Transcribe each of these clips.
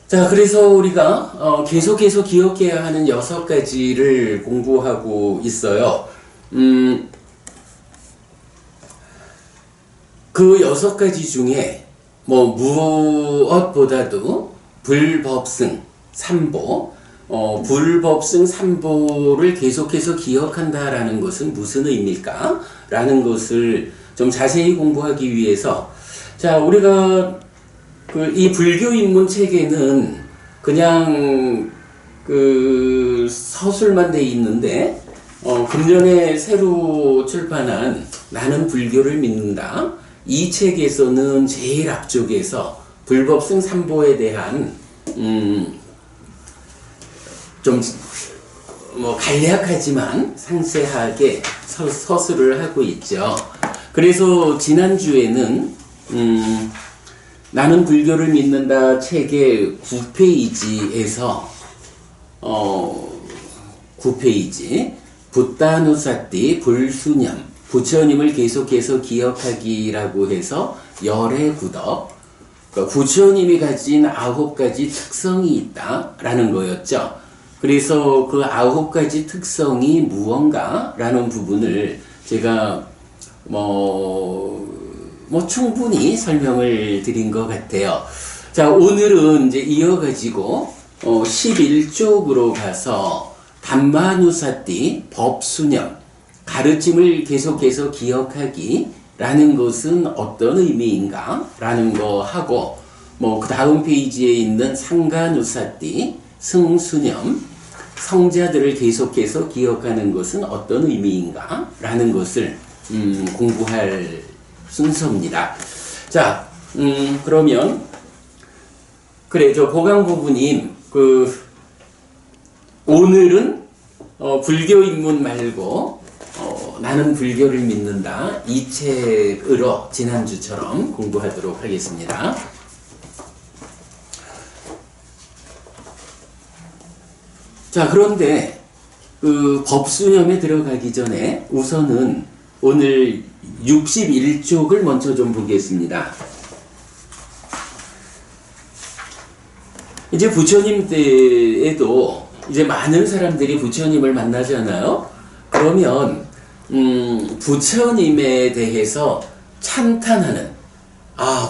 자, 그래서 우리가 계속해서 기억해야 하는 6가지를 공부하고 있어요. 그 6가지 중에 무엇보다도 불법승, 삼보, 불법승 삼보를 계속해서 기억한다라는 것은 무슨 의미일까? 라는 것을 좀 자세히 공부하기 위해서, 자, 우리가 이 불교 입문 책에는 그냥 서술만 돼 있는데, 금년에 새로 출판한 나는 불교를 믿는다. 이 책에서는 제일 앞쪽에서 불법승 삼보에 대한 좀 간략하지만 상세하게 서술을 하고 있죠. 그래서 지난주에는 나는 불교를 믿는다 책의 9페이지에서 9페이지 부따누사띠 불수념 부처님을 계속해서 기억하기라고 해서 열의 구덕, 그러니까 부처님이 가진 9가지 특성이 있다라는 거였죠. 그래서 그 9가지 특성이 무언가라는 부분을 제가 충분히 설명을 드린 것 같아요. 자, 오늘은 이제 이어가지고 11쪽으로 가서 담마누사띠 법수념 가르침을 계속해서 기억하기 라는 것은 어떤 의미인가 라는 거 하고 그 다음 페이지에 있는 상가누사띠 승수념 성자들을 계속해서 기억하는 것은 어떤 의미인가 라는 것을 공부할 순서입니다. 자, 그러면 그래, 저 보강부부님 오늘은 불교 입문 말고 나는 불교를 믿는다 이 책으로 지난주처럼 공부하도록 하겠습니다. 자, 그런데 법수념에 들어가기 전에 우선은 오늘 61쪽을 먼저 좀 보겠습니다. 이제 부처님 때에도 이제 많은 사람들이 부처님을 만나잖아요. 그러면 부처님에 대해서 찬탄하는,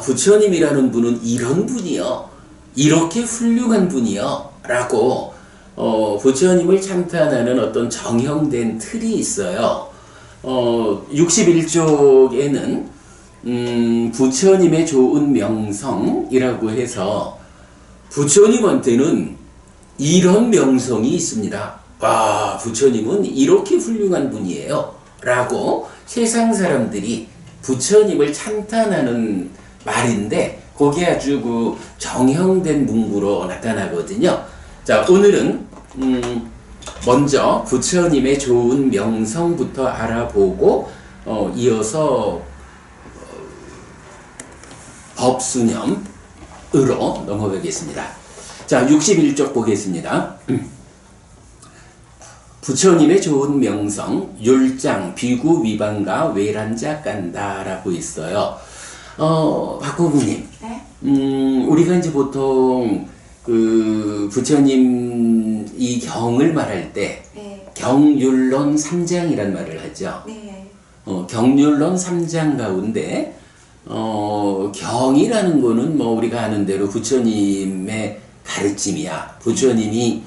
부처님이라는 분은 이런 분이요, 이렇게 훌륭한 분이요 라고 부처님을 찬탄하는 어떤 정형된 틀이 있어요. 61쪽에는 부처님의 좋은 명성이라고 해서 부처님한테는 이런 명성이 있습니다. 부처님은 이렇게 훌륭한 분이에요 라고 세상 사람들이 부처님을 찬탄하는 말인데 그게 아주 정형된 문구로 나타나거든요. 자, 오늘은 먼저 부처님의 좋은 명성부터 알아보고 이어서 법수념으로 넘어가겠습니다. 자, 61쪽 보겠습니다. 부처님의 좋은 명성, 율장, 비구, 위반가, 외란자, 깐다라고 있어요. 박고부님, 네? 우리가 이제 보통 부처님 이 경을 말할 때 네. 경율론 3장이란 말을 하죠. 네. 경율론 3장 가운데 경이라는 거는 우리가 아는 대로 부처님의 가르침이야. 부처님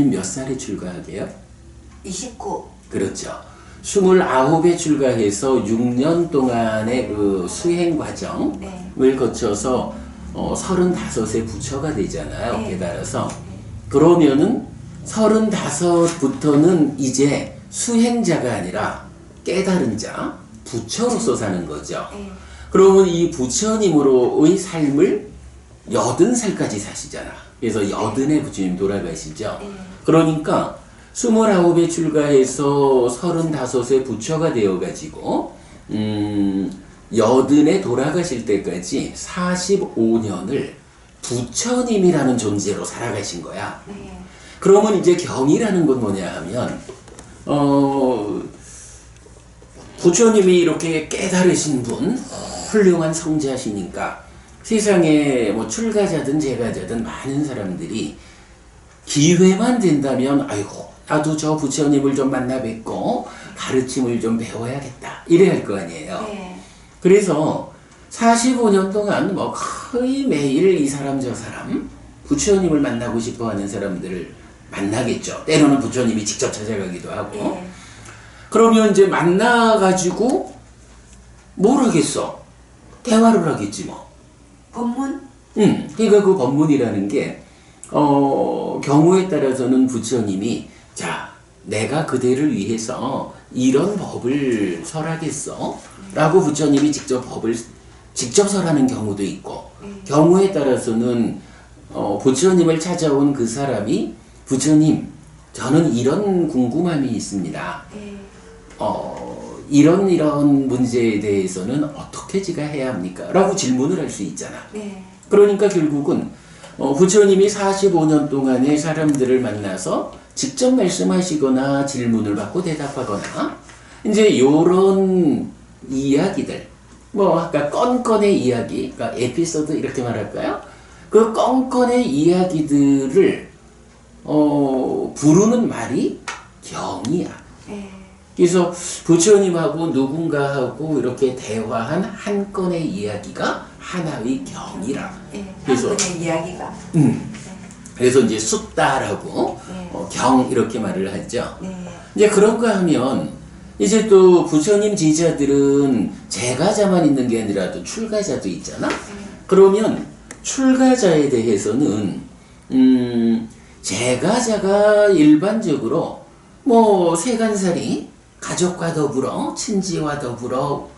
몇 살에 출가하게요? 29. 그렇죠. 29에 출가해서 6년 동안의 수행 과정을 네. 거쳐서 35에 부처가 되잖아요. 네. 깨달아서. 그러면은 35부터는 이제 수행자가 아니라 깨달은 자, 부처로서 사는 거죠. 네. 그러면 이 부처님으로의 삶을 80살까지 사시잖아. 그래서 80에 부처님 돌아가시죠. 네. 그러니까 29에 출가해서 35에 부처가 되어가지고 80에 돌아가실 때까지 45년을 부처님이라는 존재로 살아가신 거야. 네. 그러면 이제 경이라는 건 뭐냐 하면 부처님이 이렇게 깨달으신 분, 훌륭한 성자시니까 세상에 뭐 출가자든 재가자든 많은 사람들이 기회만 된다면 아이고 나도 저 부처님을 좀 만나 뵙고 가르침을 좀 배워야겠다 이래야 할 거 아니에요. 네. 그래서 45년 동안 뭐 거의 매일 이 사람 저 사람 부처님을 만나고 싶어 하는 사람들을 만나겠죠. 때로는 부처님이 직접 찾아가기도 하고. 네. 그러면 이제 만나가지고 뭘 하겠어? 대화를 하겠지 뭐. 법문? 그러니까 그 법문이라는 게 경우에 따라서는 부처님이 자 내가 그대를 위해서 이런 법을 설하겠어 라고 부처님이 직접 법을 직접 설하는 경우도 있고 경우에 따라서는 부처님을 찾아온 그 사람이 부처님 저는 이런 궁금함이 있습니다. 네. 이런 문제에 대해서는 어떻게 제가 해야 합니까? 라고 질문을 할 수 있잖아. 네. 그러니까 결국은 부처님이 45년 동안의 사람들을 만나서 직접 말씀하시거나 질문을 받고 대답하거나 이제 요런 이야기들 뭐 아까 건건의 이야기 그러니까 에피소드 이렇게 말할까요? 그 건건의 이야기들을 부르는 말이 경이야. 네. 그래서 부처님하고 누군가하고 이렇게 대화한 한 건의 이야기가 하나의 경이라. 네. 그래서 한 분의 이야기가. 그래서 이제 숫다라고 네. 경 이렇게 말을 하죠. 네. 이제 그런가 하면 이제 또 부처님 제자들은 재가자만 있는 게 아니라 또 출가자도 있잖아. 그러면 출가자에 대해서는 재가자가 일반적으로 뭐 세간살이 가족과 더불어 친지와 더불어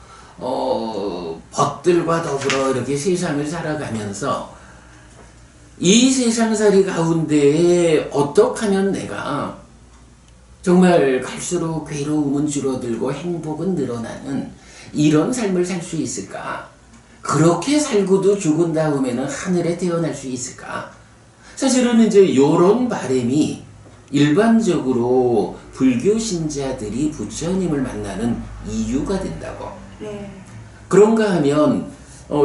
벗들과 더불어 이렇게 세상을 살아가면서 이 세상살이 가운데에 어떻게 하면 내가 정말 갈수록 괴로움은 줄어들고 행복은 늘어나는 이런 삶을 살 수 있을까? 그렇게 살고도 죽은 다음에는 하늘에 태어날 수 있을까? 사실은 이제 이런 바람이 일반적으로 불교 신자들이 부처님을 만나는 이유가 된다고. 네. 그런가 하면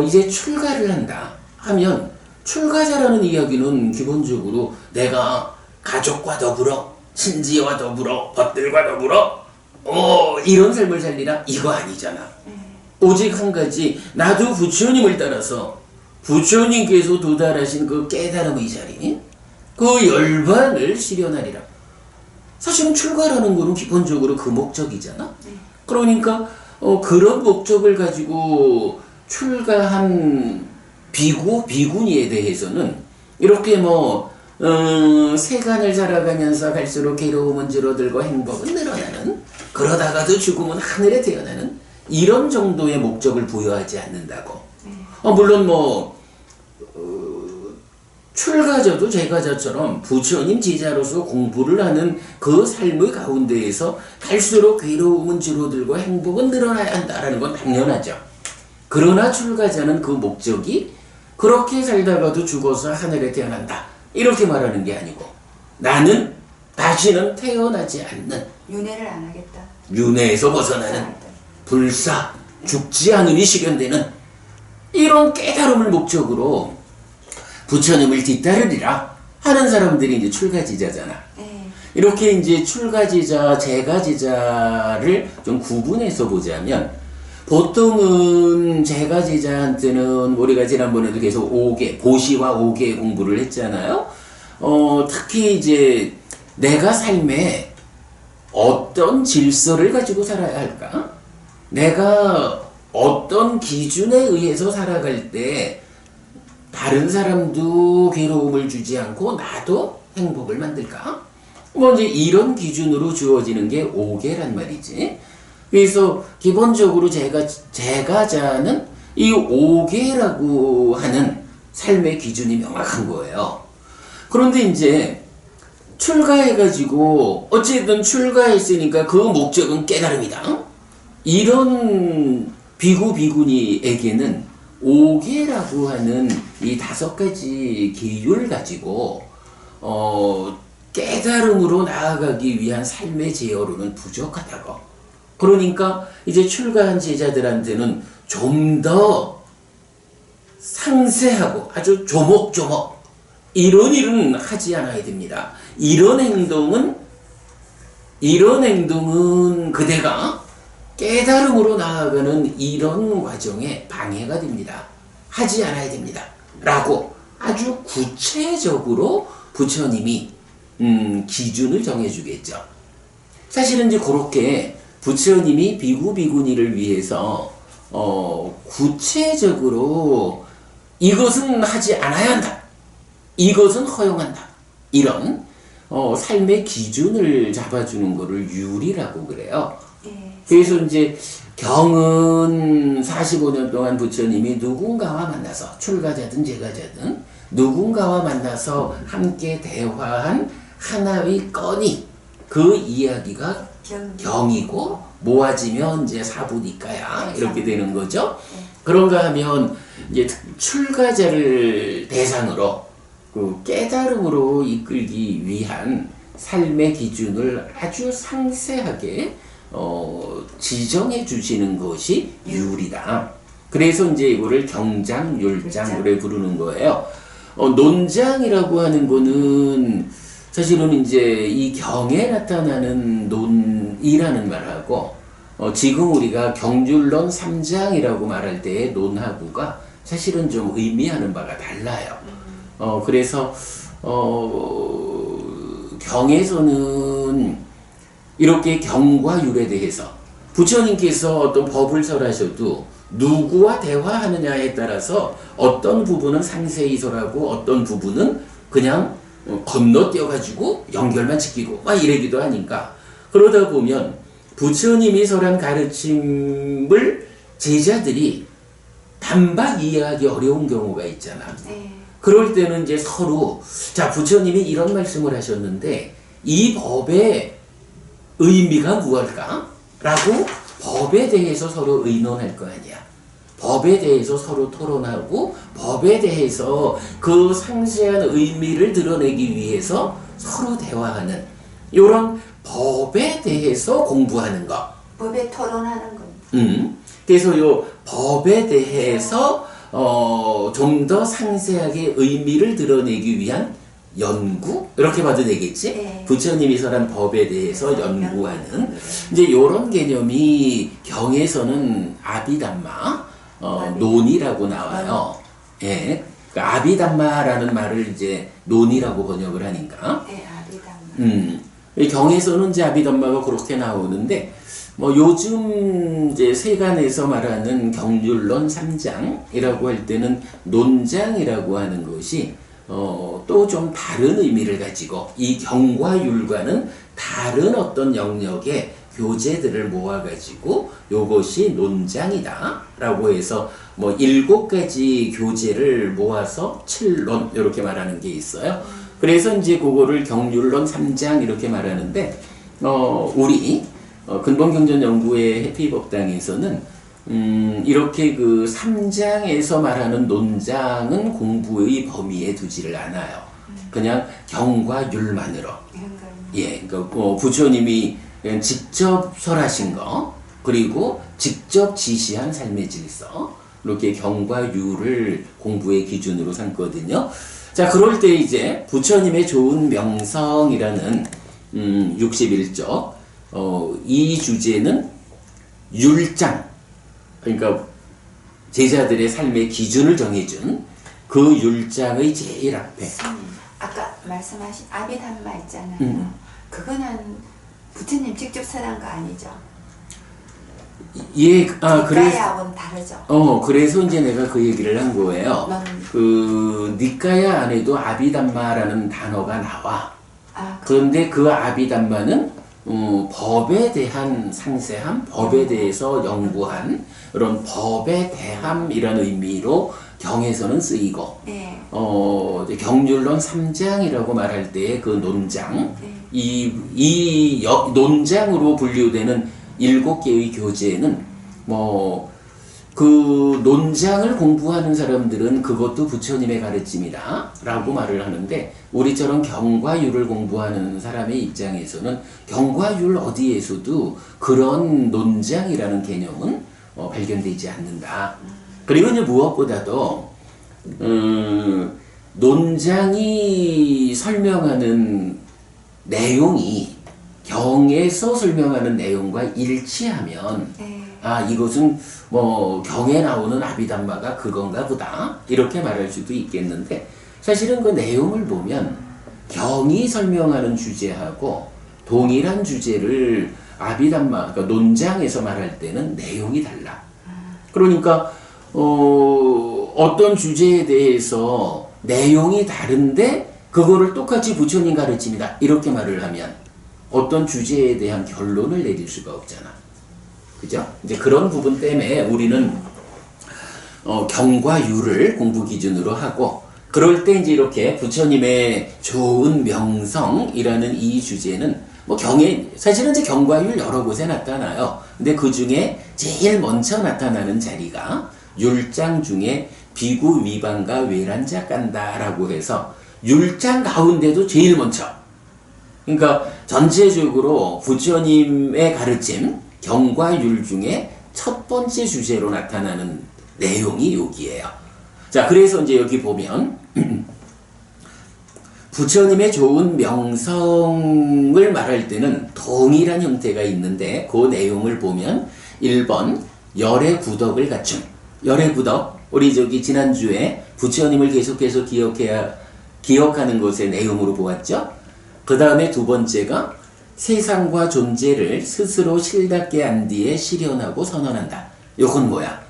이제 출가를 한다 하면 출가자라는 이야기는 기본적으로 내가 가족과 더불어 친지와 더불어 벗들과 더불어 이런 삶을 살리라 이거 아니잖아. 오직 한 가지 나도 부처님을 따라서 부처님께서 도달하신 그 깨달음의 자리 그 열반을 실현하리라. 사실은 출가라는 거는 기본적으로 그 목적이잖아. 그러니까 그런 목적을 가지고 출가한 비구니에 대해서는 이렇게 뭐 세간을 살아가면서 갈수록 괴로움은 줄어들고 행복은 늘어나는 그러다가도 죽음은 하늘에 태어나는 이런 정도의 목적을 부여하지 않는다고. 물론 뭐 출가자도 재가자처럼 부처님 제자로서 공부를 하는 그 삶의 가운데에서 갈수록 괴로움은 줄어들고 행복은 늘어나야 한다라는 건 당연하죠. 그러나 출가자는 그 목적이 그렇게 살다가도 죽어서 하늘에 태어난다 이렇게 말하는 게 아니고 나는 다시는 태어나지 않는 윤회를 안 하겠다. 윤회에서 벗어나는 불사 죽지 않음이 실현되는 이런 깨달음을 목적으로 부처님을 뒤따르리라 하는 사람들이 이제 출가지자잖아. 네. 이렇게 이제 출가지자, 재가지자를 좀 구분해서 보자면 보통은 재가지자한테는 우리가 지난번에도 계속 5개, 보시와 5개의 공부를 했잖아요. 특히 이제 내가 삶에 어떤 질서를 가지고 살아야 할까? 내가 어떤 기준에 의해서 살아갈 때 다른 사람도 괴로움을 주지 않고 나도 행복을 만들까? 뭐 이제 이런 기준으로 주어지는 게 5개란 말이지. 그래서 기본적으로 재가자는 이 5개라고 하는 삶의 기준이 명확한 거예요. 그런데 이제 출가해가지고 어쨌든 출가했으니까 그 목적은 깨달음이다. 이런 비구니에게는 5개라고 하는 이 5가지 계율 가지고 깨달음으로 나아가기 위한 삶의 제어로는 부족하다고. 그러니까 이제 출가한 제자들한테는 좀 더 상세하고 아주 조목조목 이런 일은 하지 않아야 됩니다. 이런 행동은 그대가 깨달음으로 나아가는 이런 과정에 방해가 됩니다. 하지 않아야 됩니다. 라고 아주 구체적으로 부처님이 기준을 정해주겠죠. 사실은 이제 그렇게 부처님이 비구 비구니를 위해서 구체적으로 이것은 하지 않아야 한다. 이것은 허용한다. 이런 삶의 기준을 잡아주는 것을 율이라고 그래요. 예. 그래서 이제 경은 45년 동안 부처님이 누군가와 만나서 출가자든 제가자든 누군가와 만나서 함께 대화한 하나의 건이 그 이야기가 경이고 모아지면 이제 사부니까야 이렇게 되는 거죠. 그런가 하면 이제 출가자를 대상으로 그 깨달음으로 이끌기 위한 삶의 기준을 아주 상세하게 지정해 주시는 것이 율이다. 그래서 이제 이거를 경장, 율장 그래 부르는 거예요. 논장이라고 하는 거는 사실은 이제 이 경에 나타나는 논이라는 말하고 지금 우리가 경률론 3장이라고 말할 때의 논하고가 사실은 좀 의미하는 바가 달라요. 그래서 경에서는 이렇게 경과 율에 대해서 부처님께서 어떤 법을 설하셔도 누구와 대화하느냐에 따라서 어떤 부분은 상세히 설하고 어떤 부분은 그냥 건너뛰어가지고 연결만 지키고 막 이러기도 하니까 그러다 보면 부처님이 설한 가르침을 제자들이 반박 이해하기 어려운 경우가 있잖아. 네. 그럴 때는 이제 서로 자 부처님이 이런 말씀을 하셨는데 이 법의 의미가 무엇일까? 라고 법에 대해서 서로 의논할 거 아니야. 법에 대해서 서로 토론하고 법에 대해서 그 상세한 의미를 드러내기 위해서 서로 대화하는 이런 법에 대해서 공부하는 것. 법에 토론하는 거. 그래서 요 법에 대해서 좀 더 상세하게 의미를 드러내기 위한 연구? 이렇게 봐도 되겠지? 네. 부처님이 설한 법에 대해서 연구하는 이제 이런 개념이 경에서는 아비담마 논이라고 나와요. 예. 그러니까 아비담마라는 말을 이제 논이라고 번역을 하니까. 네, 아비담마. 경에서는 이제 아비담마가 그렇게 나오는데 뭐 요즘 이제 세간에서 말하는 경률론 3장이라고 할 때는 논장이라고 하는 것이 또 좀 다른 의미를 가지고 이 경과 율과는 다른 어떤 영역의 교재들을 모아가지고 요것이 논장이다 라고 해서 뭐 7가지 교재를 모아서 7론 이렇게 말하는 게 있어요. 그래서 이제 그거를 경률론 3장 이렇게 말하는데 우리 근본경전연구회 해피법당에서는 이렇게 그 3장에서 말하는 논장은 공부의 범위에 두지를 않아요. 그냥 경과 율만으로. 예, 그러니까 부처님이 직접 설하신 거, 그리고 직접 지시한 삶의 질서, 이렇게 경과 율을 공부의 기준으로 삼거든요. 자, 그럴 때 이제 부처님의 좋은 명성이라는 61쪽, 이 주제는 율장, 그러니까 제자들의 삶의 기준을 정해준 그 율장의 제일 앞에. 아까 말씀하신 아비담마 있잖아요. 그거는 부처님 직접 설한 거 아니죠? 예, 그래서 니까야하고는 다르죠. 그래서 이제 내가 그 얘기를 한 거예요. 그 니까야 안에도 아비담마라는 단어가 나와. 그런데 그 아비담마는 법에 대한 상세함, 법에 대해서 연구한 그런 법의 대함이라는 의미로 경에서는 쓰이고, 네. 경률론 3장이라고 말할 때의 그 논장, 네. 논장으로 분류되는 7개의 교재는 그 논장을 공부하는 사람들은 그것도 부처님의 가르침이다 라고 말을 하는데, 우리처럼 경과율을 공부하는 사람의 입장에서는 경과율 어디에서도 그런 논장이라는 개념은 발견되지 않는다. 그리고 이제 무엇보다도 논장이 설명하는 내용이 경에서 설명하는 내용과 일치하면 네. 아 이것은 뭐 경에 나오는 아비담마가 그건가 보다 이렇게 말할 수도 있겠는데 사실은 그 내용을 보면 경이 설명하는 주제하고 동일한 주제를 아비담마 그러니까 논장에서 말할 때는 내용이 달라. 그러니까 어떤 주제에 대해서 내용이 다른데 그거를 똑같이 부처님 가르침이다 이렇게 말을 하면 어떤 주제에 대한 결론을 내릴 수가 없잖아. 그죠? 이제 그런 부분 때문에 우리는 경과 유를 공부 기준으로 하고 그럴 때 이제 이렇게 부처님의 좋은 명성이라는 이 주제는 뭐 경에 사실은 이제 경과율 여러 곳에 나타나요. 근데 그 중에 제일 먼저 나타나는 자리가 율장 중에 비구 위반과 외란자 깐다라고 해서 율장 가운데도 제일 먼저. 그러니까 전체적으로 부처님의 가르침 경과율 중에 첫 번째 주제로 나타나는 내용이 여기예요. 자, 그래서 이제 여기 보면 부처님의 좋은 명성을 말할 때는 동일한 형태가 있는데 그 내용을 보면 1번 열의 구덕을 갖춤. 열의 구덕 우리 저기 지난주에 부처님을 계속해서 기억하는 것의 내용으로 보았죠. 그 다음에 두 번째가 세상과 존재를 스스로 실답게 안 뒤에 실현하고 선언한다. 요건 뭐야?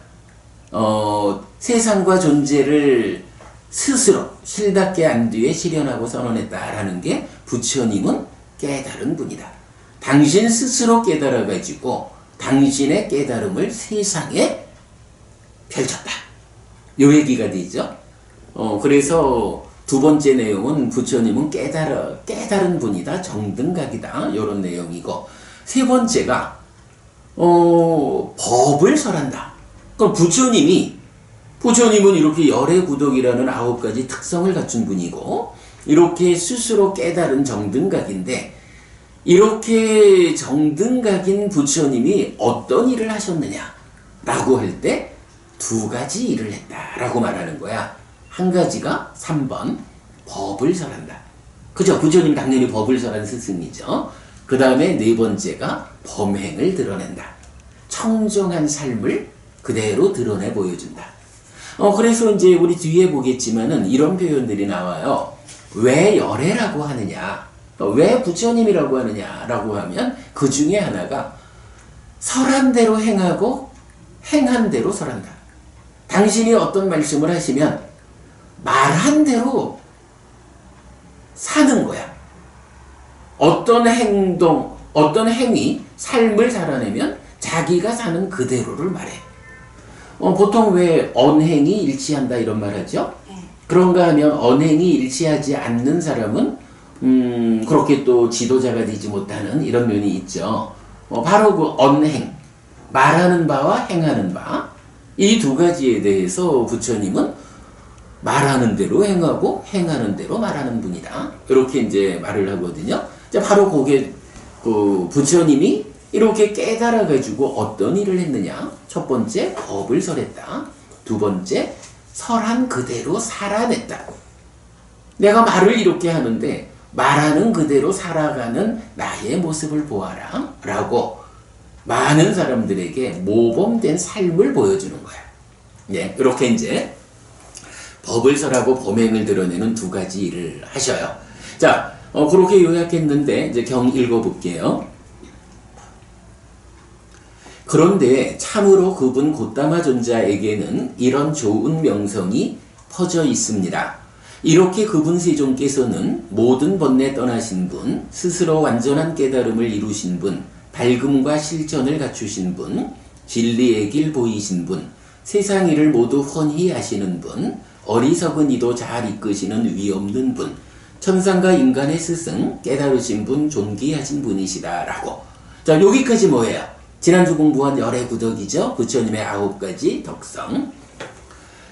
세상과 존재를 스스로 실답게 안 뒤에 실현하고 선언했다라는 게 부처님은 깨달은 분이다. 당신 스스로 깨달아가지고 당신의 깨달음을 세상에 펼쳤다. 요 얘기가 되죠. 그래서 두 번째 내용은 부처님은 깨달은 분이다. 정등각이다. 요런 내용이고 세 번째가 법을 설한다. 그럼 부처님은 이렇게 열의 구덕이라는 9가지 특성을 갖춘 분이고 이렇게 스스로 깨달은 정등각인데 이렇게 정등각인 부처님이 어떤 일을 하셨느냐 라고 할 때 2가지 일을 했다라고 말하는 거야. 한 가지가 3번 법을 설한다. 그죠? 부처님 당연히 법을 설한 스승이죠. 그 다음에 네 번째가 범행을 드러낸다. 청정한 삶을 그대로 드러내 보여준다. 그래서 이제 우리 뒤에 보겠지만은 이런 표현들이 나와요. 왜 열애라고 하느냐? 왜 부처님이라고 하느냐라고 하면 그 중에 하나가 설한 대로 행하고 행한 대로 설한다. 당신이 어떤 말씀을 하시면 말한 대로 사는 거야. 어떤 행동, 어떤 행위, 삶을 살아내면 자기가 사는 그대로를 말해. 보통 왜 언행이 일치한다 이런 말 하죠? 그런가 하면 언행이 일치하지 않는 사람은 그렇게 또 지도자가 되지 못하는 이런 면이 있죠. 바로 그 언행, 말하는 바와 행하는 바, 이 2가지에 대해서 부처님은 말하는 대로 행하고 행하는 대로 말하는 분이다. 이렇게 이제 말을 하거든요. 바로 그게 부처님이 이렇게 깨달아가지고 어떤 일을 했느냐? 첫 번째, 법을 설했다. 두 번째, 설한 그대로 살아냈다. 내가 말을 이렇게 하는데 말하는 그대로 살아가는 나의 모습을 보아라. 라고 많은 사람들에게 모범된 삶을 보여주는 거야. 예, 이렇게 이제 법을 설하고 범행을 드러내는 2가지 일을 하셔요. 자, 그렇게 요약했는데 이제 경 읽어볼게요. 그런데 참으로 그분 곧다마 존자에게는 이런 좋은 명성이 퍼져 있습니다. 이렇게 그분 세존께서는 모든 번뇌 떠나신 분, 스스로 완전한 깨달음을 이루신 분, 밝음과 실천을 갖추신 분, 진리의 길 보이신 분, 세상 일을 모두 훤히 아시는 분, 어리석은 이도 잘 이끄시는 위없는 분, 천상과 인간의 스승, 깨달으신 분, 존귀하신 분이시다라고. 자, 여기까지 뭐예요? 지난주 공부한 열의 구덕이죠. 부처님의 9가지 덕성.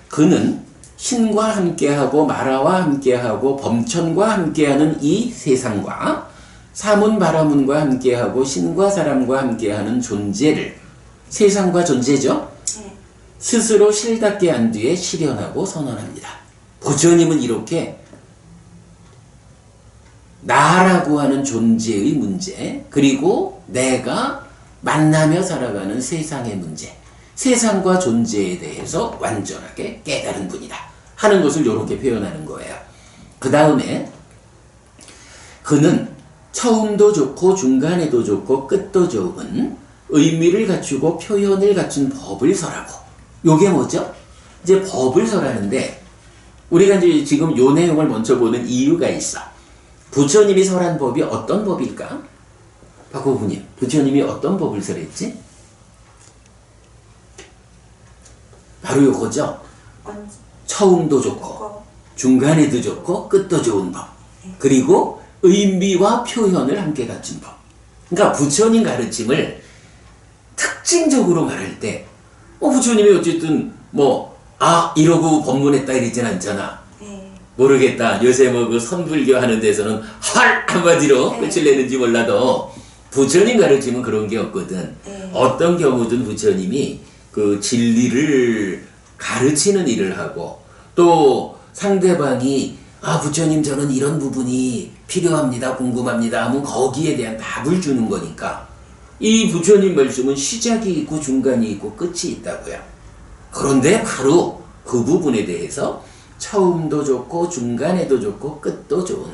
그는 신과 함께하고 마라와 함께하고 범천과 함께하는 이 세상과 사문 바라문과 함께하고 신과 사람과 함께하는 존재를 세상과 존재죠. 스스로 실답게 한 뒤에 실현하고 선언합니다. 부처님은 이렇게 나라고 하는 존재의 문제, 그리고 내가 만나며 살아가는 세상의 문제, 세상과 존재에 대해서 완전하게 깨달은 분이다 하는 것을 이렇게 표현하는 거예요. 그 다음에 그는 처음도 좋고 중간에도 좋고 끝도 좋은 의미를 갖추고 표현을 갖춘 법을 설하고, 요게 뭐죠? 이제 법을 설하는데 우리가 이제 지금 요 내용을 먼저 보는 이유가 있어. 부처님이 설한 법이 어떤 법일까? 박호부님, 부처님이 어떤 법을 설했지? 바로 요거죠. 처음도 좋고 중간에도 좋고 끝도 좋은 법, 그리고 의미와 표현을 함께 갖춘 법. 그러니까 부처님 가르침을 특징적으로 말할 때 부처님이 어쨌든 이러고 법문했다 이러진 않잖아. 모르겠다. 요새 그 선불교 하는 데서는 헐 한마디로 끝을 내는지 몰라도 부처님 가르침은 그런 게 없거든. 어떤 경우든 부처님이 그 진리를 가르치는 일을 하고, 또 상대방이 부처님 저는 이런 부분이 필요합니다, 궁금합니다 하면 거기에 대한 답을 주는 거니까 이 부처님 말씀은 시작이 있고 중간이 있고 끝이 있다고요. 그런데 바로 그 부분에 대해서 처음도 좋고 중간에도 좋고 끝도 좋은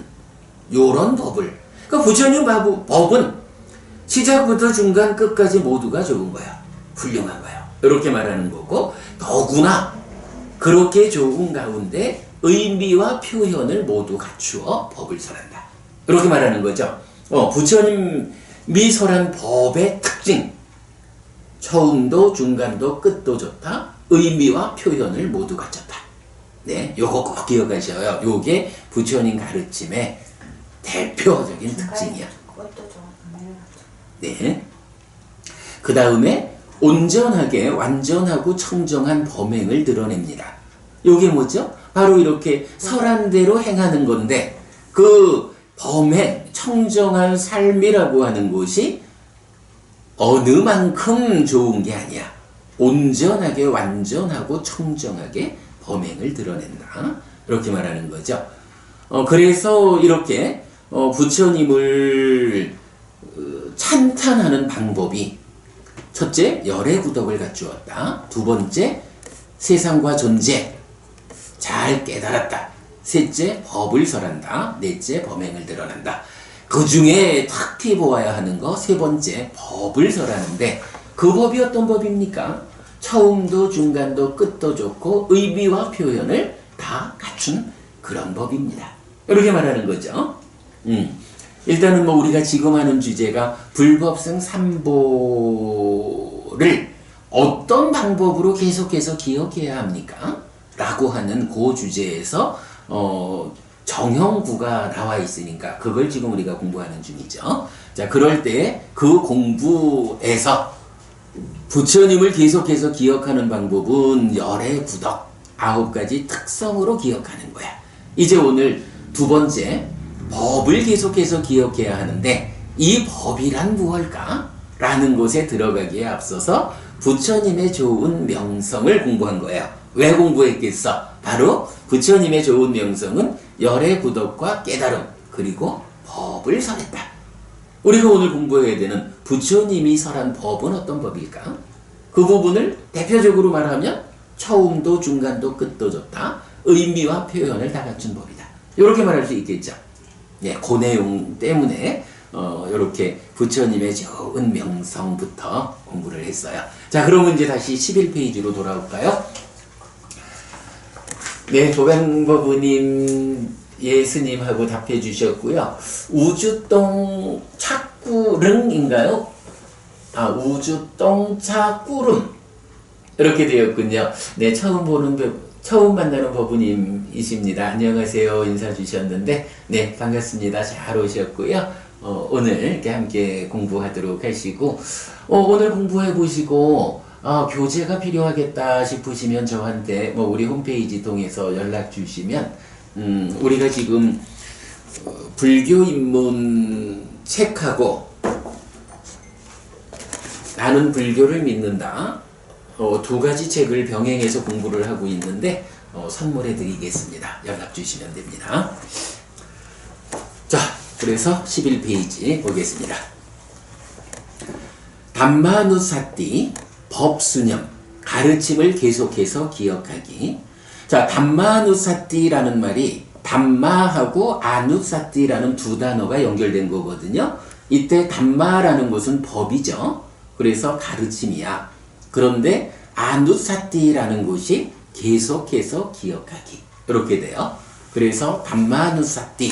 요런 법을, 그러니까 부처님 법은 시작부터 중간 끝까지 모두가 좋은 거야. 훌륭한 거야. 이렇게 말하는 거고, 더구나 그렇게 좋은 가운데 의미와 표현을 모두 갖추어 법을 설한다. 이렇게 말하는 거죠. 부처님이 설한 법의 특징, 처음도 중간도 끝도 좋다. 의미와 표현을 모두 갖췄다. 네, 요거 꼭 기억하셔요. 요게 부처님 가르침의 대표적인 특징이야. 네. 그 다음에 온전하게 완전하고 청정한 범행을 드러냅니다. 요게 뭐죠? 바로 이렇게 설한 대로 행하는 건데, 그 범행, 청정한 삶이라고 하는 것이 어느 만큼 좋은 게 아니야. 온전하게 완전하고 청정하게 범행을 드러낸다. 이렇게 말하는 거죠. 그래서 이렇게 부처님을 찬탄하는 방법이, 첫째, 열의 구덕을 갖추었다. 두 번째, 세상과 존재 잘 깨달았다. 셋째, 법을 설한다. 넷째, 범행을 드러난다. 그 중에 특히 보아야 하는 거 세 번째, 법을 설하는데, 그 법이 어떤 법입니까? 처음도 중간도 끝도 좋고 의미와 표현을 다 갖춘 그런 법입니다. 이렇게 말하는 거죠. 일단은 우리가 지금 하는 주제가 불법성 삼보를 어떤 방법으로 계속해서 기억해야 합니까? 라고 하는 그 주제에서 정형구가 나와 있으니까 그걸 지금 우리가 공부하는 중이죠. 자, 그럴 때 그 공부에서 부처님을 계속해서 기억하는 방법은 열의 구덕 9가지 특성으로 기억하는 거야. 이제 오늘 두 번째, 법을 계속해서 기억해야 하는데 이 법이란 무엇일까? 라는 곳에 들어가기에 앞서서 부처님의 좋은 명성을 공부한 거예요. 왜 공부했겠어? 바로 부처님의 좋은 명성은 열의 구덕과 깨달음, 그리고 법을 설했다. 우리가 오늘 공부해야 되는 부처님이 설한 법은 어떤 법일까? 그 부분을 대표적으로 말하면 처음도 중간도 끝도 좋다. 의미와 표현을 다 갖춘 법이다. 이렇게 말할 수 있겠죠. 네, 그 내용 때문에 이렇게 부처님의 좋은 명성부터 공부를 했어요. 자, 그러면 이제 다시 11페이지로 돌아올까요? 네, 도강법부님 예스님하고 답해 주셨고요. 우주똥 착구릉인가요? 우주똥 착구름 이렇게 되었군요. 네, 처음 만나는 법부님이십니다. 안녕하세요 인사 주셨는데, 네, 반갑습니다. 잘 오셨고요. 오늘 이렇게 함께 공부하도록 하시고, 오늘 공부해 보시고 교재가 필요하겠다 싶으시면 저한테 우리 홈페이지 통해서 연락 주시면 우리가 지금 불교 입문 책하고 나는 불교를 믿는다, 두 가지 책을 병행해서 공부를 하고 있는데 선물해 드리겠습니다. 연락 주시면 됩니다. 자, 그래서 11페이지 보겠습니다. 담마누사띠 법수념 가르침을 계속해서 기억하기. 자, 담마누사띠라는 말이 담마하고 아누사띠라는 두 단어가 연결된 거거든요. 이때 담마라는 것은 법이죠. 그래서 가르침이야. 그런데 아누사띠라는 것이 계속해서 기억하기. 이렇게 돼요. 그래서 담마누사띠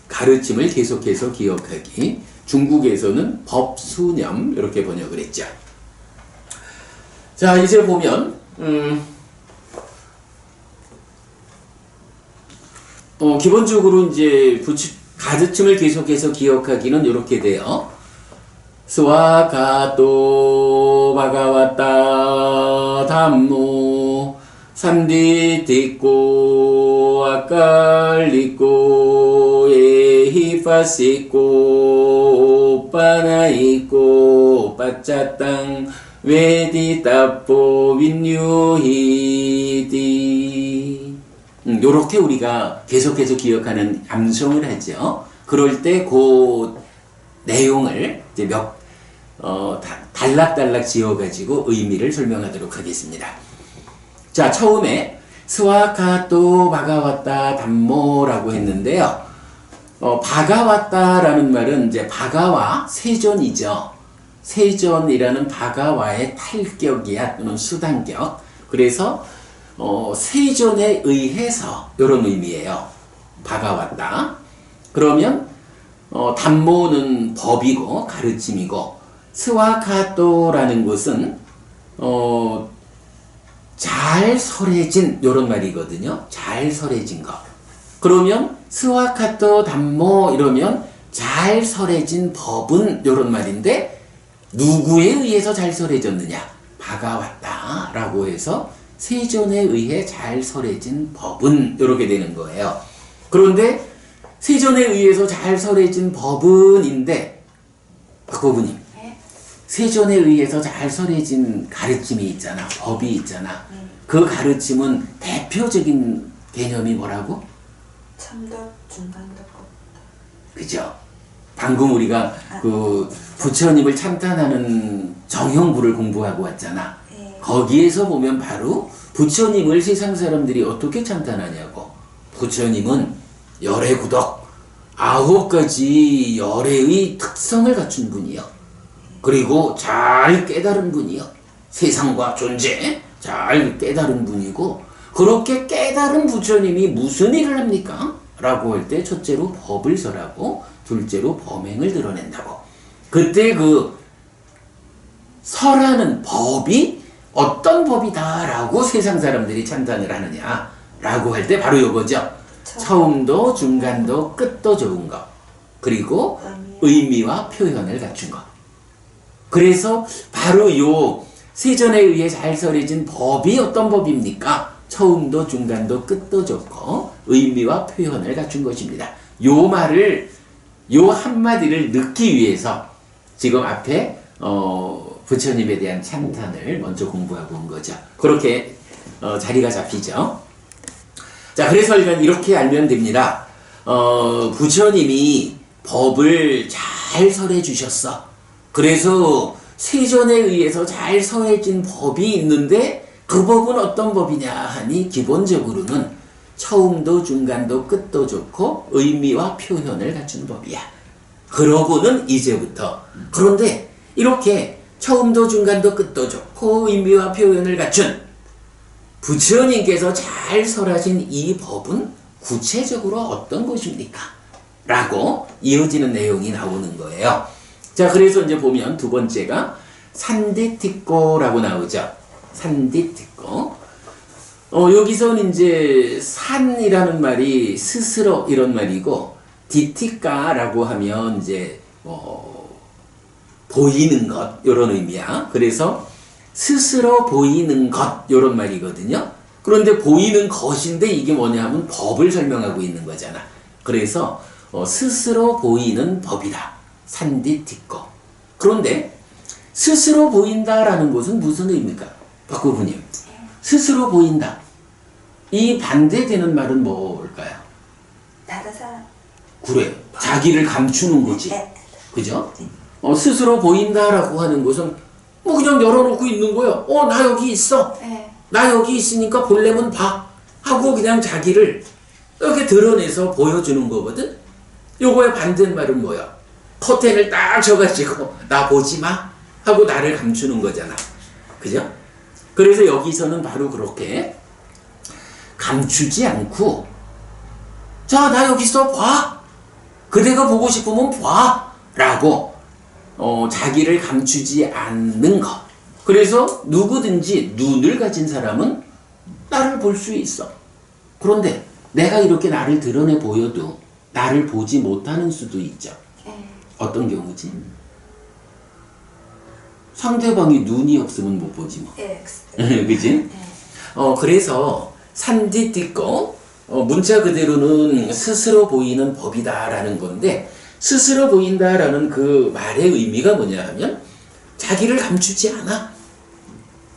가르침을 계속해서 기억하기. 중국에서는 법수념 이렇게 번역을 했죠. 자, 이제 보면 기본적으로 이제 가르침을 계속해서 기억하기는 이렇게 돼요. 스와가토 바가와타 담모 삼디티코 아칼리코 에히파시코 파나이코 빠짜땅 웨디타포 윈유히디. 요렇게 우리가 계속해서 기억하는 암송을 하죠. 그럴 때 그 내용을 이제 단락단락 지어가지고 의미를 설명하도록 하겠습니다. 자, 처음에 스와카토 바가왔다 담모라고 했는데요. 바가왔다라는 말은 이제 바가와 세존이죠. 세존이라는 바가와의 탈격이야 또는 수단격. 그래서 세존에 의해서 이런 의미예요. 바가왔다. 그러면 담모는 법이고 가르침이고 스와카토라는 것은 잘 설해진 이런 말이거든요. 잘 설해진 것. 그러면 스와카토 담모 이러면 잘 설해진 법은 이런 말인데 누구에 의해서 잘 설해졌느냐? 바가왔다 라고 해서 세존에 의해 잘 설해진 법은 이렇게 되는 거예요. 그런데 세존에 의해서 잘 설해진 법은인데 박보부님, 세존에 의해서 잘 설해진 가르침이 있잖아. 법이 있잖아. 그 가르침은 대표적인 개념이 뭐라고? 참덕, 중간덕, 그죠? 방금 우리가 그 부처님을 참탄하는 정형부를 공부하고 왔잖아. 거기에서 보면 바로 부처님을 세상 사람들이 어떻게 참탄하냐고. 부처님은 열애구덕 9가지 열애의 특성을 갖춘 분이요. 그리고 잘 깨달은 분이요. 세상과 존재 잘 깨달은 분이고, 그렇게 깨달은 부처님이 무슨 일을 합니까? 라고 할 때 첫째로 법을 설하고 둘째로 범행을 드러낸다고. 그때 그 설하는 법이 어떤 법이다 라고 세상 사람들이 참단을 하느냐 라고 할 때 바로 이거죠. 처음도 중간도 끝도 좋은 것, 그리고 의미와 표현을 갖춘 것. 그래서 바로 요 세존에 의해 잘 설해진 법이 어떤 법입니까? 처음도 중간도 끝도 좋고 의미와 표현을 갖춘 것입니다. 요 말을, 요 한마디를 넣기 위해서 지금 앞에 부처님에 대한 참탄을 먼저 공부하고 온 거죠. 그렇게 자리가 잡히죠. 자, 그래서 일단 이렇게 알면 됩니다. 부처님이 법을 잘 설해 주셨어. 그래서 세존에 의해서 잘 설해진 법이 있는데 그 법은 어떤 법이냐 하니 기본적으로는 처음도 중간도 끝도 좋고 의미와 표현을 갖춘 법이야. 그러고는 이제부터, 그런데 이렇게 처음도 중간도 끝도 좋고 의미와 표현을 갖춘 부처님께서 잘 설하신 이 법은 구체적으로 어떤 것입니까? 라고 이어지는 내용이 나오는 거예요. 자, 그래서 이제 보면 두 번째가 산디티꼬라고 나오죠. 산디티꼬. 여기서는 이제 산이라는 말이 스스로 이런 말이고, 디티까라고 하면 이제 보이는 것 이런 의미야. 그래서 스스로 보이는 것 이런 말이거든요. 그런데 보이는 것인데 이게 뭐냐 하면 법을 설명하고 있는 거잖아. 그래서 스스로 보이는 법이다. 산디티꼬. 그런데 스스로 보인다라는 것은 무슨 의미입니까? 박구부님. 스스로 보인다. 이 반대되는 말은 뭘까요? 다른 사람. 그래. 자기를 감추는 거지. 네. 그죠? 스스로 보인다라고 하는 것은 뭐 그냥 열어놓고 있는 거예요. 나 여기 있어. 네. 나 여기 있으니까 볼래면 봐. 하고 그냥 자기를 이렇게 드러내서 보여주는 거거든. 요거의 반대말은 뭐야? 커튼을 딱 쳐가지고 나 보지 마 하고 나를 감추는 거잖아. 그죠? 그래서 여기서는 바로 그렇게 감추지 않고 자, 나 여기 있어 봐. 그대가 보고 싶으면 봐. 라고 자기를 감추지 않는 것. 그래서 누구든지 눈을 가진 사람은 나를 볼 수 있어. 그런데 내가 이렇게 나를 드러내 보여도 나를 보지 못하는 수도 있죠. 네. 어떤 경우지? 상대방이 눈이 없으면 못 보지 뭐. 네. 그지? 네. 그래서 산디 띠꺼 문자 그대로는 스스로 보이는 법이다라는 건데 스스로 보인다라는 그 말의 의미가 뭐냐 하면 자기를 감추지 않아.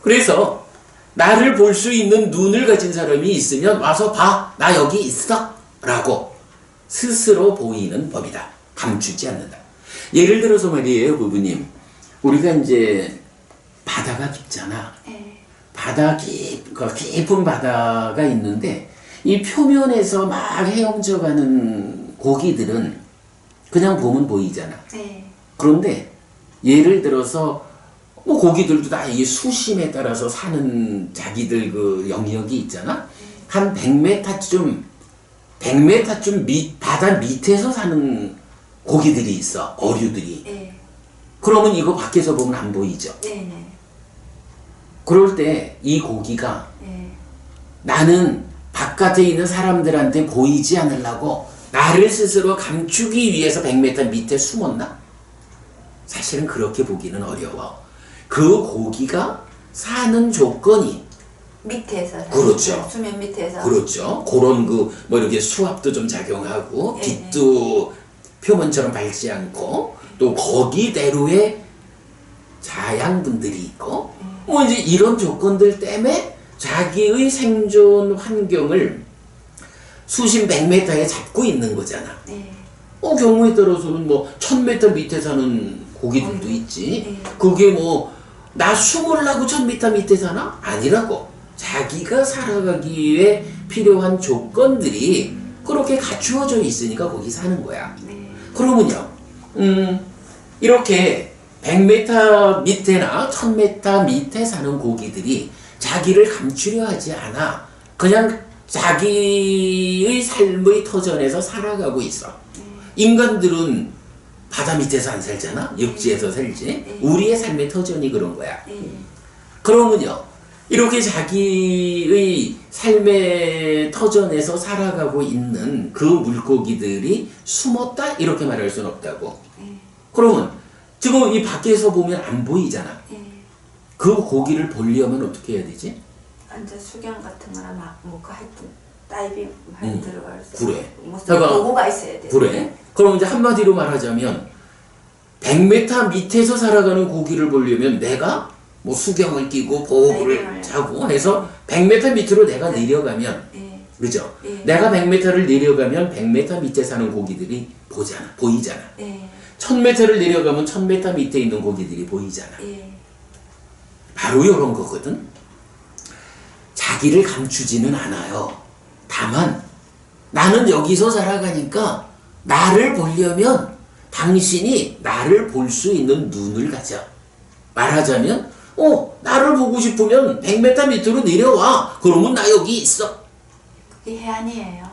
그래서 나를 볼 수 있는 눈을 가진 사람이 있으면 와서 봐. 나 여기 있어. 라고 스스로 보이는 법이다. 감추지 않는다. 예를 들어서 말이에요, 부부님. 우리가 이제 바다가 깊잖아. 네. 깊은 바다가 있는데 이 표면에서 막 헤엄쳐가는 고기들은 그냥 보면 보이잖아. 네. 그런데 예를 들어서 뭐 고기들도 다 이 수심에 따라서 사는 자기들 그 영역이 있잖아. 한 100m쯤 바다 밑에서 사는 고기들이 있어. 어류들이. 네. 그러면 이거 밖에서 보면 안 보이죠. 네. 네. 그럴 때 이 고기가 네. 나는 바깥에 있는 사람들한테 보이지 않으려고 나를 스스로 감추기 위해서 100m 밑에 숨었나? 사실은 그렇게 보기는 어려워. 그 고기가 사는 조건이 밑에서. 그렇죠. 수면 밑에서. 그렇죠. 그런 뭐 이렇게 수압도 좀 작용하고 네. 빛도 표면처럼 밝지 않고 또 거기대로의 자양분들이 있고 뭐 이제 이런 조건들 때문에 자기의 생존 환경을 수심 100m에 잡고 있는 거잖아. 네. 경우에 따라서는 뭐 1000m 밑에 사는 고기들도 있지. 네. 그게 뭐 나 숨으려고 1000m 밑에 사나? 아니라고. 자기가 살아가기 위해 필요한 조건들이 그렇게 갖추어져 있으니까 거기 사는 거야. 네. 그러면요, 이렇게 100m 밑에나 1000m 밑에 사는 고기들이 자기를 감추려 하지 않아. 그냥 자기의 삶의 터전에서 살아가고 있어. 인간들은 바다 밑에서 안 살잖아. 육지에서 살지. 우리의 삶의 터전이 그런 거야. 네. 그러면요, 이렇게 자기의 삶의 터전에서 살아가고 있는 그 물고기들이 숨었다? 이렇게 말할 수는 없다고. 네. 그러면 지금 이 밖에서 보면 안 보이잖아. 네. 그 고기를 보려면 어떻게 해야 되지? 완전 수경 같은 거나 뭐 하여튼 다이빙 많이 들어갈 수. 그래. 무슨 잠깐. 도구가 있어야 돼. 그래? 그럼 이제 한마디로 말하자면 100m 밑에서 살아가는 고기를 보려면 내가 뭐 수경을 끼고 보호구를 다이빙을. 차고 해서 100m 밑으로 내가 내려가면 네. 그죠? 네. 내가 100m를 내려가면 100m 밑에 사는 고기들이 보이잖아. 네. 1000m를 내려가면 1000m 밑에 있는 고기들이 보이잖아. 네. 바로 이런 거거든. 자기를 감추지는 않아요. 다만 나는 여기서 살아가니까 나를 보려면 당신이 나를 볼 수 있는 눈을 가져. 말하자면 나를 보고 싶으면 100m 밑으로 내려와. 그러면 나 여기 있어. 그게 해안이에요.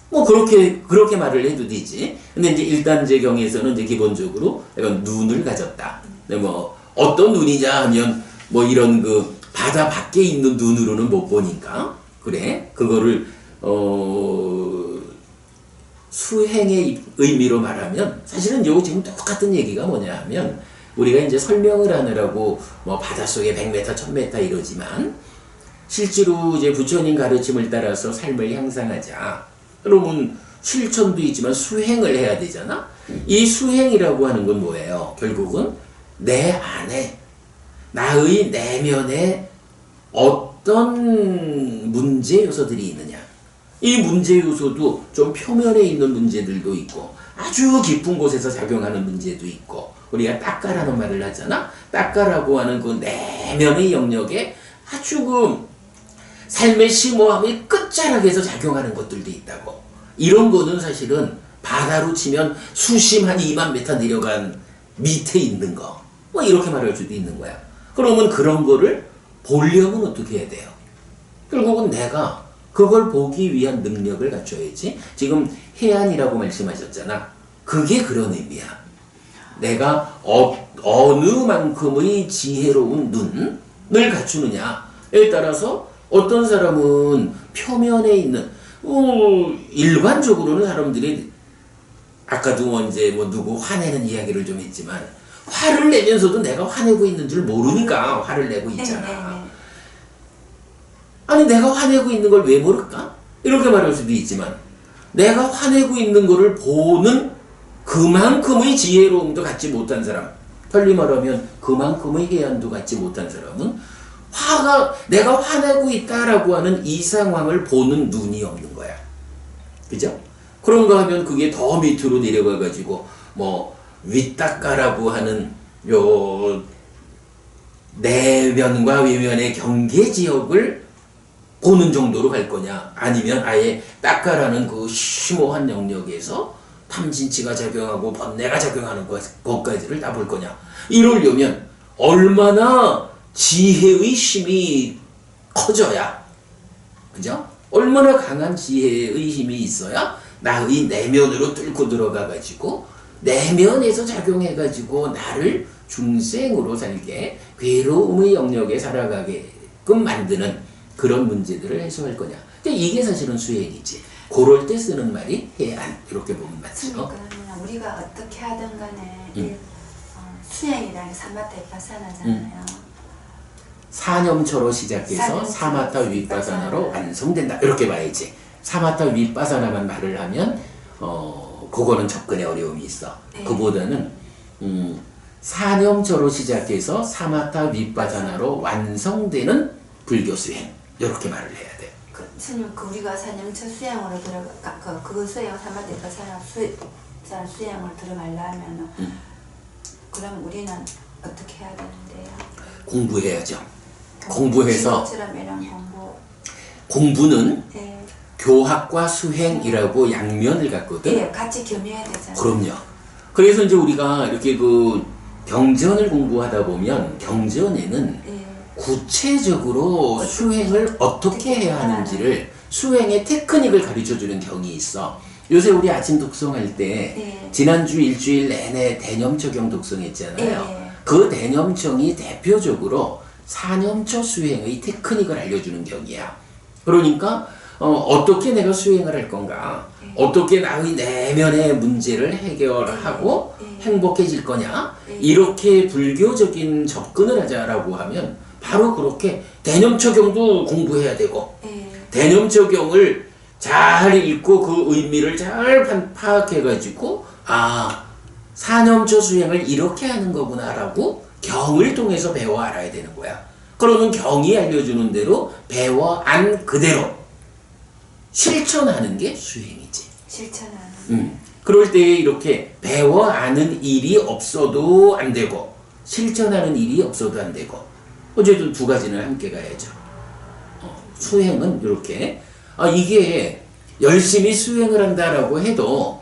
뭐 그렇게 말을 해도 되지. 근데 이제 1단제 경에서는 이제 기본적으로 약간 눈을 가졌다. 근데 뭐 어떤 눈이냐 하면 뭐 이런 그 바다 밖에 있는 눈으로는 못 보니까 그래. 그거를 수행의 의미로 말하면 사실은 요거 지금 똑같은 얘기가 뭐냐 하면 우리가 이제 설명을 하느라고 뭐 바닷속에 100m, 1000m 이러지만 실제로 이제 부처님 가르침을 따라서 삶을 향상하자. 그러면 실천도 있지만 수행을 해야 되잖아. 이 수행이라고 하는 건 뭐예요? 결국은 내 안에 나의 내면에 어떤 문제 요소들이 있느냐. 이 문제 요소도 좀 표면에 있는 문제들도 있고 아주 깊은 곳에서 작용하는 문제도 있고, 우리가 딱가라는 말을 하잖아. 딱가라고 하는 그 내면의 영역에 아주 그 삶의 심오함이 끝자락에서 작용하는 것들도 있다고. 이런 거는 사실은 바다로 치면 수심 한 2만 미터 내려간 밑에 있는 거, 뭐 이렇게 말할 수도 있는 거야. 그러면 그런 거를 보려면 어떻게 해야 돼요? 결국은 내가 그걸 보기 위한 능력을 갖춰야지. 지금 해안이라고 말씀하셨잖아. 그게 그런 의미야. 내가 어느 만큼의 지혜로운 눈을 갖추느냐에 따라서 어떤 사람은 표면에 있는 일반적으로는 사람들이 아까도 이제 뭐 누구 화내는 이야기를 좀 했지만, 화를 내면서도 내가 화내고 있는 줄 모르니까 화를 내고 있잖아. 아니 내가 화내고 있는 걸 왜 모를까? 이렇게 말할 수도 있지만, 내가 화내고 있는 거를 보는 그만큼의 지혜로움도 갖지 못한 사람, 달리 말하면 그만큼의 해안도 갖지 못한 사람은 내가 화내고 있다라고 하는 이 상황을 보는 눈이 없는 거야. 그죠? 그런가 하면 그게 더 밑으로 내려가 가지고 뭐 윗닦아라고 하는 요 내면과 외면의 경계 지역을 보는 정도로 갈 거냐, 아니면 아예 닦아라는 그 심오한 영역에서 탐진치가 작용하고 번뇌가 작용하는 것까지를 다 볼 거냐. 이러려면 얼마나 지혜의 힘이 커져야, 그죠? 얼마나 강한 지혜의 힘이 있어야 나의 내면으로 뚫고 들어가 가지고 내면에서 작용해 가지고 나를 중생으로 살게, 괴로움의 영역에 살아가게끔 만드는 그런 문제들을 해소할 거냐. 이게 사실은 수행이지. 그럴 때 쓰는 말이 해안, 이렇게 보면 맞죠. 그러면 우리가 어떻게 하든 간에 수행이라는 게 사마타 비파사나잖아요. 사념초로 시작해서 사마타 윗바사나로 완성된다, 이렇게 봐야지. 사마타 윗바사나만 말을 하면 그거는 접근에 어려움이 있어. 네. 그보다는 사념초로 시작해서 사마타 윗바사나로 완성되는 불교 수행, 이렇게 말을 해야 돼. 스님, 우리가 사념처 수행으로 들어가, 그 수행, 사마타 비파사나 수행을 들어가려면 그럼 우리는 어떻게 해야 되는데요? 공부해야죠. 공부해서 공부. 공부는 네. 교학과 수행이라고 양면을 갖거든. 네, 같이 겸해야 되잖아요. 그럼요. 그래서 이제 우리가 이렇게 그 경전을 공부하다 보면 경전에는 네. 구체적으로 수행을 어떻게 해야 하는지를, 수행의 테크닉을 가르쳐주는 경이 있어. 요새 우리 아침 독송할 때 네. 지난주 일주일 내내 대념처경 독송했잖아요. 네. 그 대념청이 대표적으로 사념처 수행의 테크닉을 알려주는 경이야. 그러니까 어떻게 내가 수행을 할 건가, 어떻게 나의 내면의 문제를 해결하고 행복해질 거냐, 이렇게 불교적인 접근을 하자라고 하면 바로 그렇게 대념처경도 공부해야 되고, 대념처경을 잘 읽고 그 의미를 잘 파악해가지고 사념처 수행을 이렇게 하는 거구나라고 경을 통해서 배워 알아야 되는 거야. 그러면 경이 알려주는 대로 배워 안 그대로 실천하는 게 수행이지. 실천하는. 그럴 때 이렇게 배워 아는 일이 없어도 안 되고 실천하는 일이 없어도 안 되고, 어쨌든 두 가지는 함께 가야죠. 수행은 이렇게 이게 열심히 수행을 한다라고 해도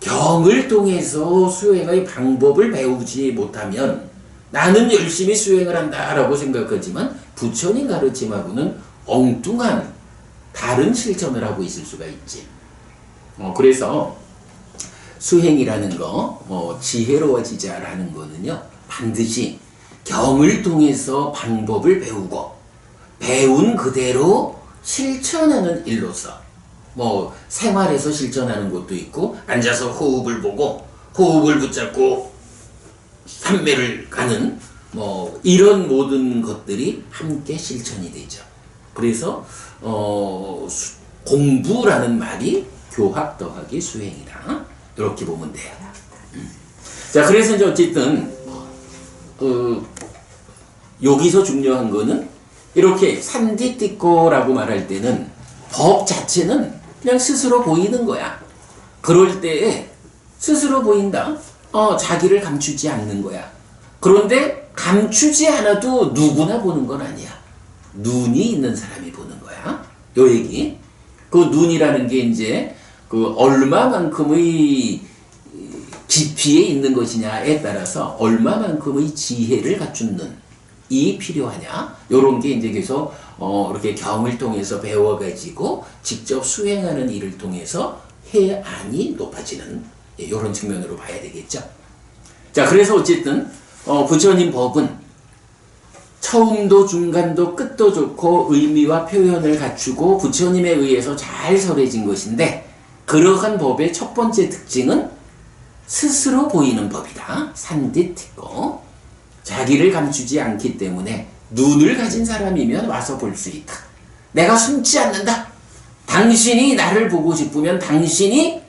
경을 통해서 수행의 방법을 배우지 못하면 나는 열심히 수행을 한다라고 생각하지만 부처님 가르침하고는 엉뚱한 다른 실천을 하고 있을 수가 있지. 그래서 수행이라는 거, 지혜로워지자라는 거는요, 반드시 경을 통해서 방법을 배우고 배운 그대로 실천하는 일로서, 생활에서 실천하는 것도 있고, 앉아서 호흡을 보고 호흡을 붙잡고 삼매를 가는 이런 모든 것들이 함께 실천이 되죠. 그래서 공부라는 말이 교학 더하기 수행이다, 이렇게 보면 돼요. 자, 그래서 이제 어쨌든 여기서 중요한 거는 이렇게 산디띠꼬라고 말할 때는 법 자체는 그냥 스스로 보이는 거야. 그럴 때에 스스로 보인다. 자기를 감추지 않는 거야. 그런데 감추지 않아도 누구나 보는 건 아니야. 눈이 있는 사람이 보는 거야. 요 얘기. 그 눈이라는 게 이제 그 얼마만큼의 깊이에 있는 것이냐에 따라서 얼마만큼의 지혜를 갖춘 눈이 필요하냐. 요런 게 이제 계속 이렇게 경을 통해서 배워가지고 직접 수행하는 일을 통해서 해안이 높아지는 요런 측면으로 봐야 되겠죠. 자, 그래서 어쨌든 부처님 법은 처음도 중간도 끝도 좋고 의미와 표현을 갖추고 부처님에 의해서 잘 설해진 것인데 그러한 법의 첫 번째 특징은 스스로 보이는 법이다. 산디티고 자기를 감추지 않기 때문에 눈을 가진 사람이면 와서 볼 수 있다. 내가 숨지 않는다. 당신이 나를 보고 싶으면 당신이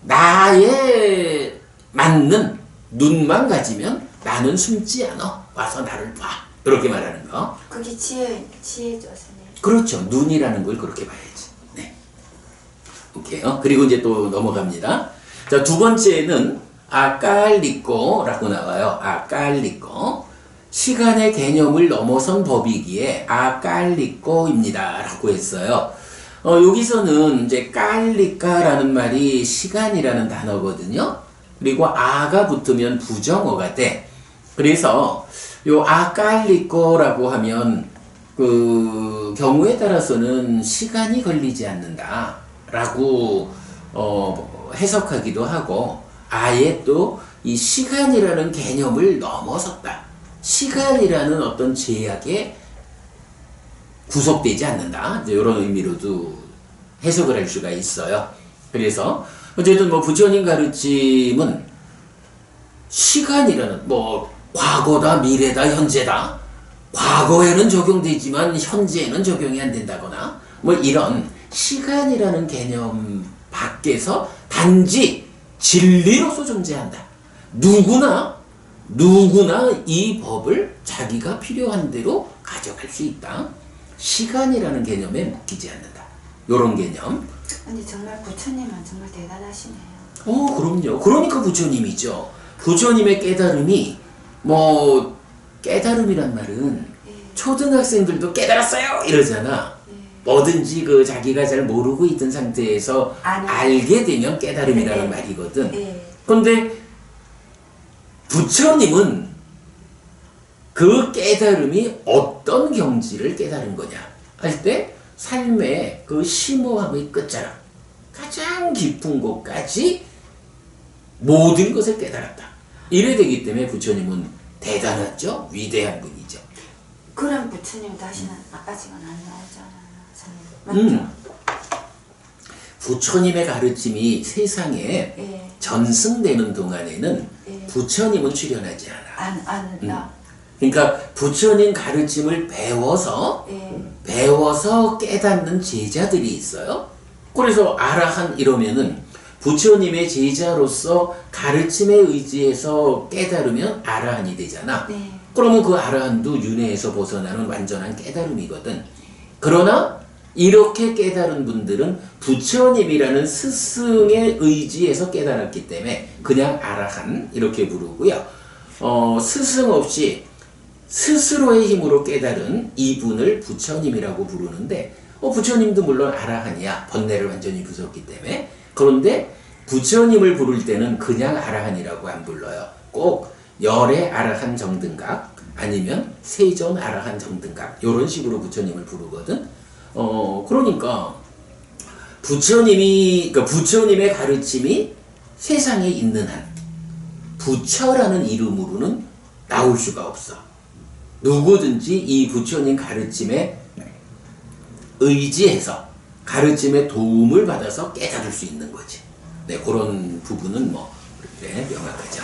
나에 맞는 눈만 가지면 나는 숨지 않아. 와서 나를 봐. 이렇게 말하는 거. 그게 지혜죠, 선생님. 그렇죠. 눈이라는 걸 그렇게 봐야지. 네. 오케이. 그리고 이제 또 넘어갑니다. 자, 두 번째는 아깔리꼬라고 나와요. 아깔리꼬. 시간의 개념을 넘어선 법이기에 아깔리꼬입니다. 라고 했어요. 여기서는 이제 깔리까라는 말이 시간이라는 단어거든요. 그리고 아가 붙으면 부정어가 돼. 그래서 요 아깔리꼬라고 하면 그 경우에 따라서는 시간이 걸리지 않는다 라고 해석하기도 하고 아예 또 이 시간이라는 개념을 넘어섰다. 시간이라는 어떤 제약에 구속되지 않는다. 이런 의미로도 해석을 할 수가 있어요. 그래서 어쨌든 뭐 부처님 가르침은 시간이라는 과거다, 미래다, 현재다. 과거에는 적용되지만 현재에는 적용이 안 된다거나 이런 시간이라는 개념 밖에서 단지 진리로서 존재한다. 누구나 이 법을 자기가 필요한 대로 가져갈 수 있다. 시간이라는 개념에 묶이지 않는다. 요런 개념. 근데 정말 부처님은 정말 대단하시네요. 그럼요. 그러니까 부처님이죠. 부처님의 깨달음이 깨달음이란 말은 초등학생들도 깨달았어요 이러잖아. 뭐든지 그 자기가 잘 모르고 있던 상태에서 알게 되면 깨달음이라는 말이거든. 그런데 부처님은 그 깨달음이 어떤 경지를 깨달은 거냐 할 때 삶의 그 심오함의 끝자락 가장 깊은 곳까지 모든 것을 깨달았다. 이래 되기 때문에 부처님은 대단하죠. 위대한 분이죠. 그런 부처님 다시는 아직은 안 나오잖아요. 맞죠? 부처님의 가르침이 세상에 전승되는 동안에는 부처님은 출현하지 않아. 그러니까 부처님 가르침을 배워서 깨닫는 제자들이 있어요. 그래서 아라한 이러면은 부처님의 제자로서 가르침에 의지해서 깨달으면 아라한이 되잖아. 그러면 그 아라한도 윤회에서 벗어나는 완전한 깨달음이거든. 그러나 이렇게 깨달은 분들은 부처님이라는 스승의 의지에서 깨달았기 때문에 그냥 아라한 이렇게 부르고요. 스승 없이 스스로의 힘으로 깨달은 이분을 부처님이라고 부르는데 부처님도 물론 아라한이야. 번뇌를 완전히 부쉈기 때문에. 그런데 부처님을 부를 때는 그냥 아라한이라고 안 불러요. 꼭 열의 아라한 정등각 아니면 세존 아라한 정등각 이런 식으로 부처님을 부르거든. 그러니까 부처님의 가르침이 세상에 있는 한 부처라는 이름으로는 나올 수가 없어. 누구든지 이 부처님 가르침에 의지해서 가르침의 도움을 받아서 깨달을 수 있는 거지. 네, 그런 부분은 그렇게 명확하죠.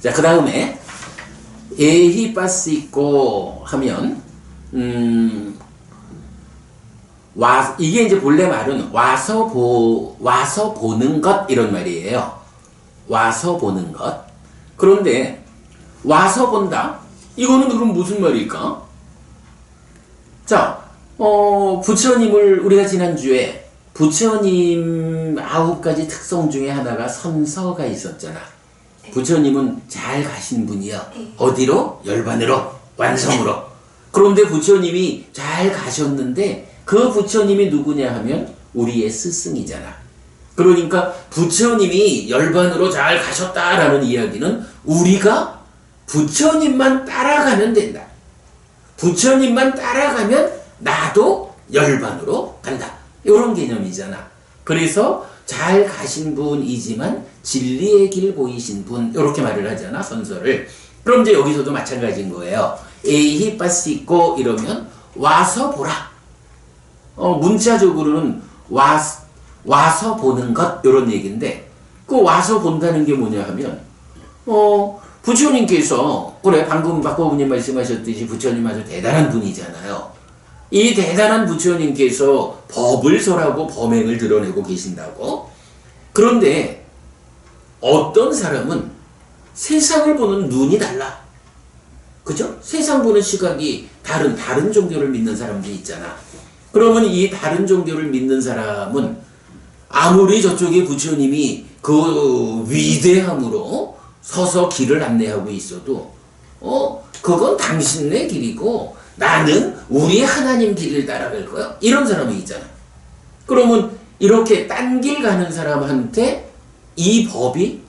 자, 그 다음에 에히빠스있고 하면 이게 이제 본래 말은 와서 보는 것 이런 말이에요. 와서 보는 것. 그런데 와서 본다? 이거는 그럼 무슨 말일까? 자, 부처님을 우리가 지난주에 부처님 9가지 특성 중에 하나가 선서가 있었잖아. 부처님은 잘 가신 분이요. 어디로? 열반으로, 완성으로. 그런데 부처님이 잘 가셨는데 그 부처님이 누구냐 하면 우리의 스승이잖아. 그러니까 부처님이 열반으로 잘 가셨다라는 이야기는 우리가 부처님만 따라가면 된다. 부처님만 따라가면 나도 열반으로 간다. 이런 개념이잖아. 그래서 잘 가신 분이지만 진리의 길 보이신 분 이렇게 말을 하잖아. 선서를. 그럼 이제 여기서도 마찬가지인 거예요. 에이 빠스 있고 이러면 와서 보라. 문자적으로는 와서 보는 것 이런 얘기인데 그 와서 본다는 게 뭐냐 하면 부처님께서 그래 방금 박보부님 말씀하셨듯이 부처님 아주 대단한 분이잖아요. 이 대단한 부처님께서 법을 설하고 범행을 드러내고 계신다고. 그런데 어떤 사람은 세상을 보는 눈이 달라. 그죠? 세상 보는 시각이 다른 종교를 믿는 사람들이 있잖아. 그러면 이 다른 종교를 믿는 사람은 아무리 저쪽에 부처님이 그 위대함으로 서서 길을 안내하고 있어도 그건 당신네 길이고 나는 우리 하나님 길을 따라갈 거야. 이런 사람이 있잖아. 그러면 이렇게 딴 길 가는 사람한테 이 법이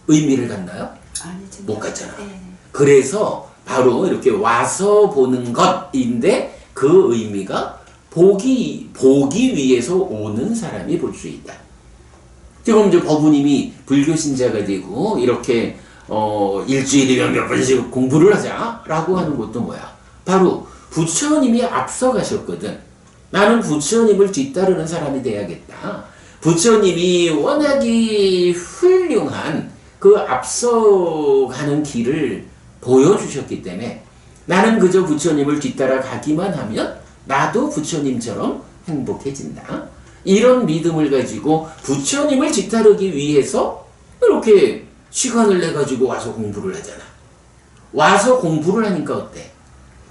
의미를 갖나요? 아니지. 못 갖잖아. 네. 그래서 바로 이렇게 와서 보는 것인데 그 의미가 보기 위해서 오는 사람이 볼 수 있다. 지금 이제 법우님이 불교 신자가 되고 이렇게 일주일이면 몇 번씩 공부를 하자라고 하는 것도 뭐야? 바로 부처님이 앞서 가셨거든. 나는 부처님을 뒤따르는 사람이 돼야겠다. 부처님이 워낙이 훌륭한 그 앞서가는 길을 보여주셨기 때문에 나는 그저 부처님을 뒤따라 가기만 하면 나도 부처님처럼 행복해진다. 이런 믿음을 가지고 부처님을 뒤따르기 위해서 이렇게 시간을 내가지고 와서 공부를 하잖아. 와서 공부를 하니까 어때?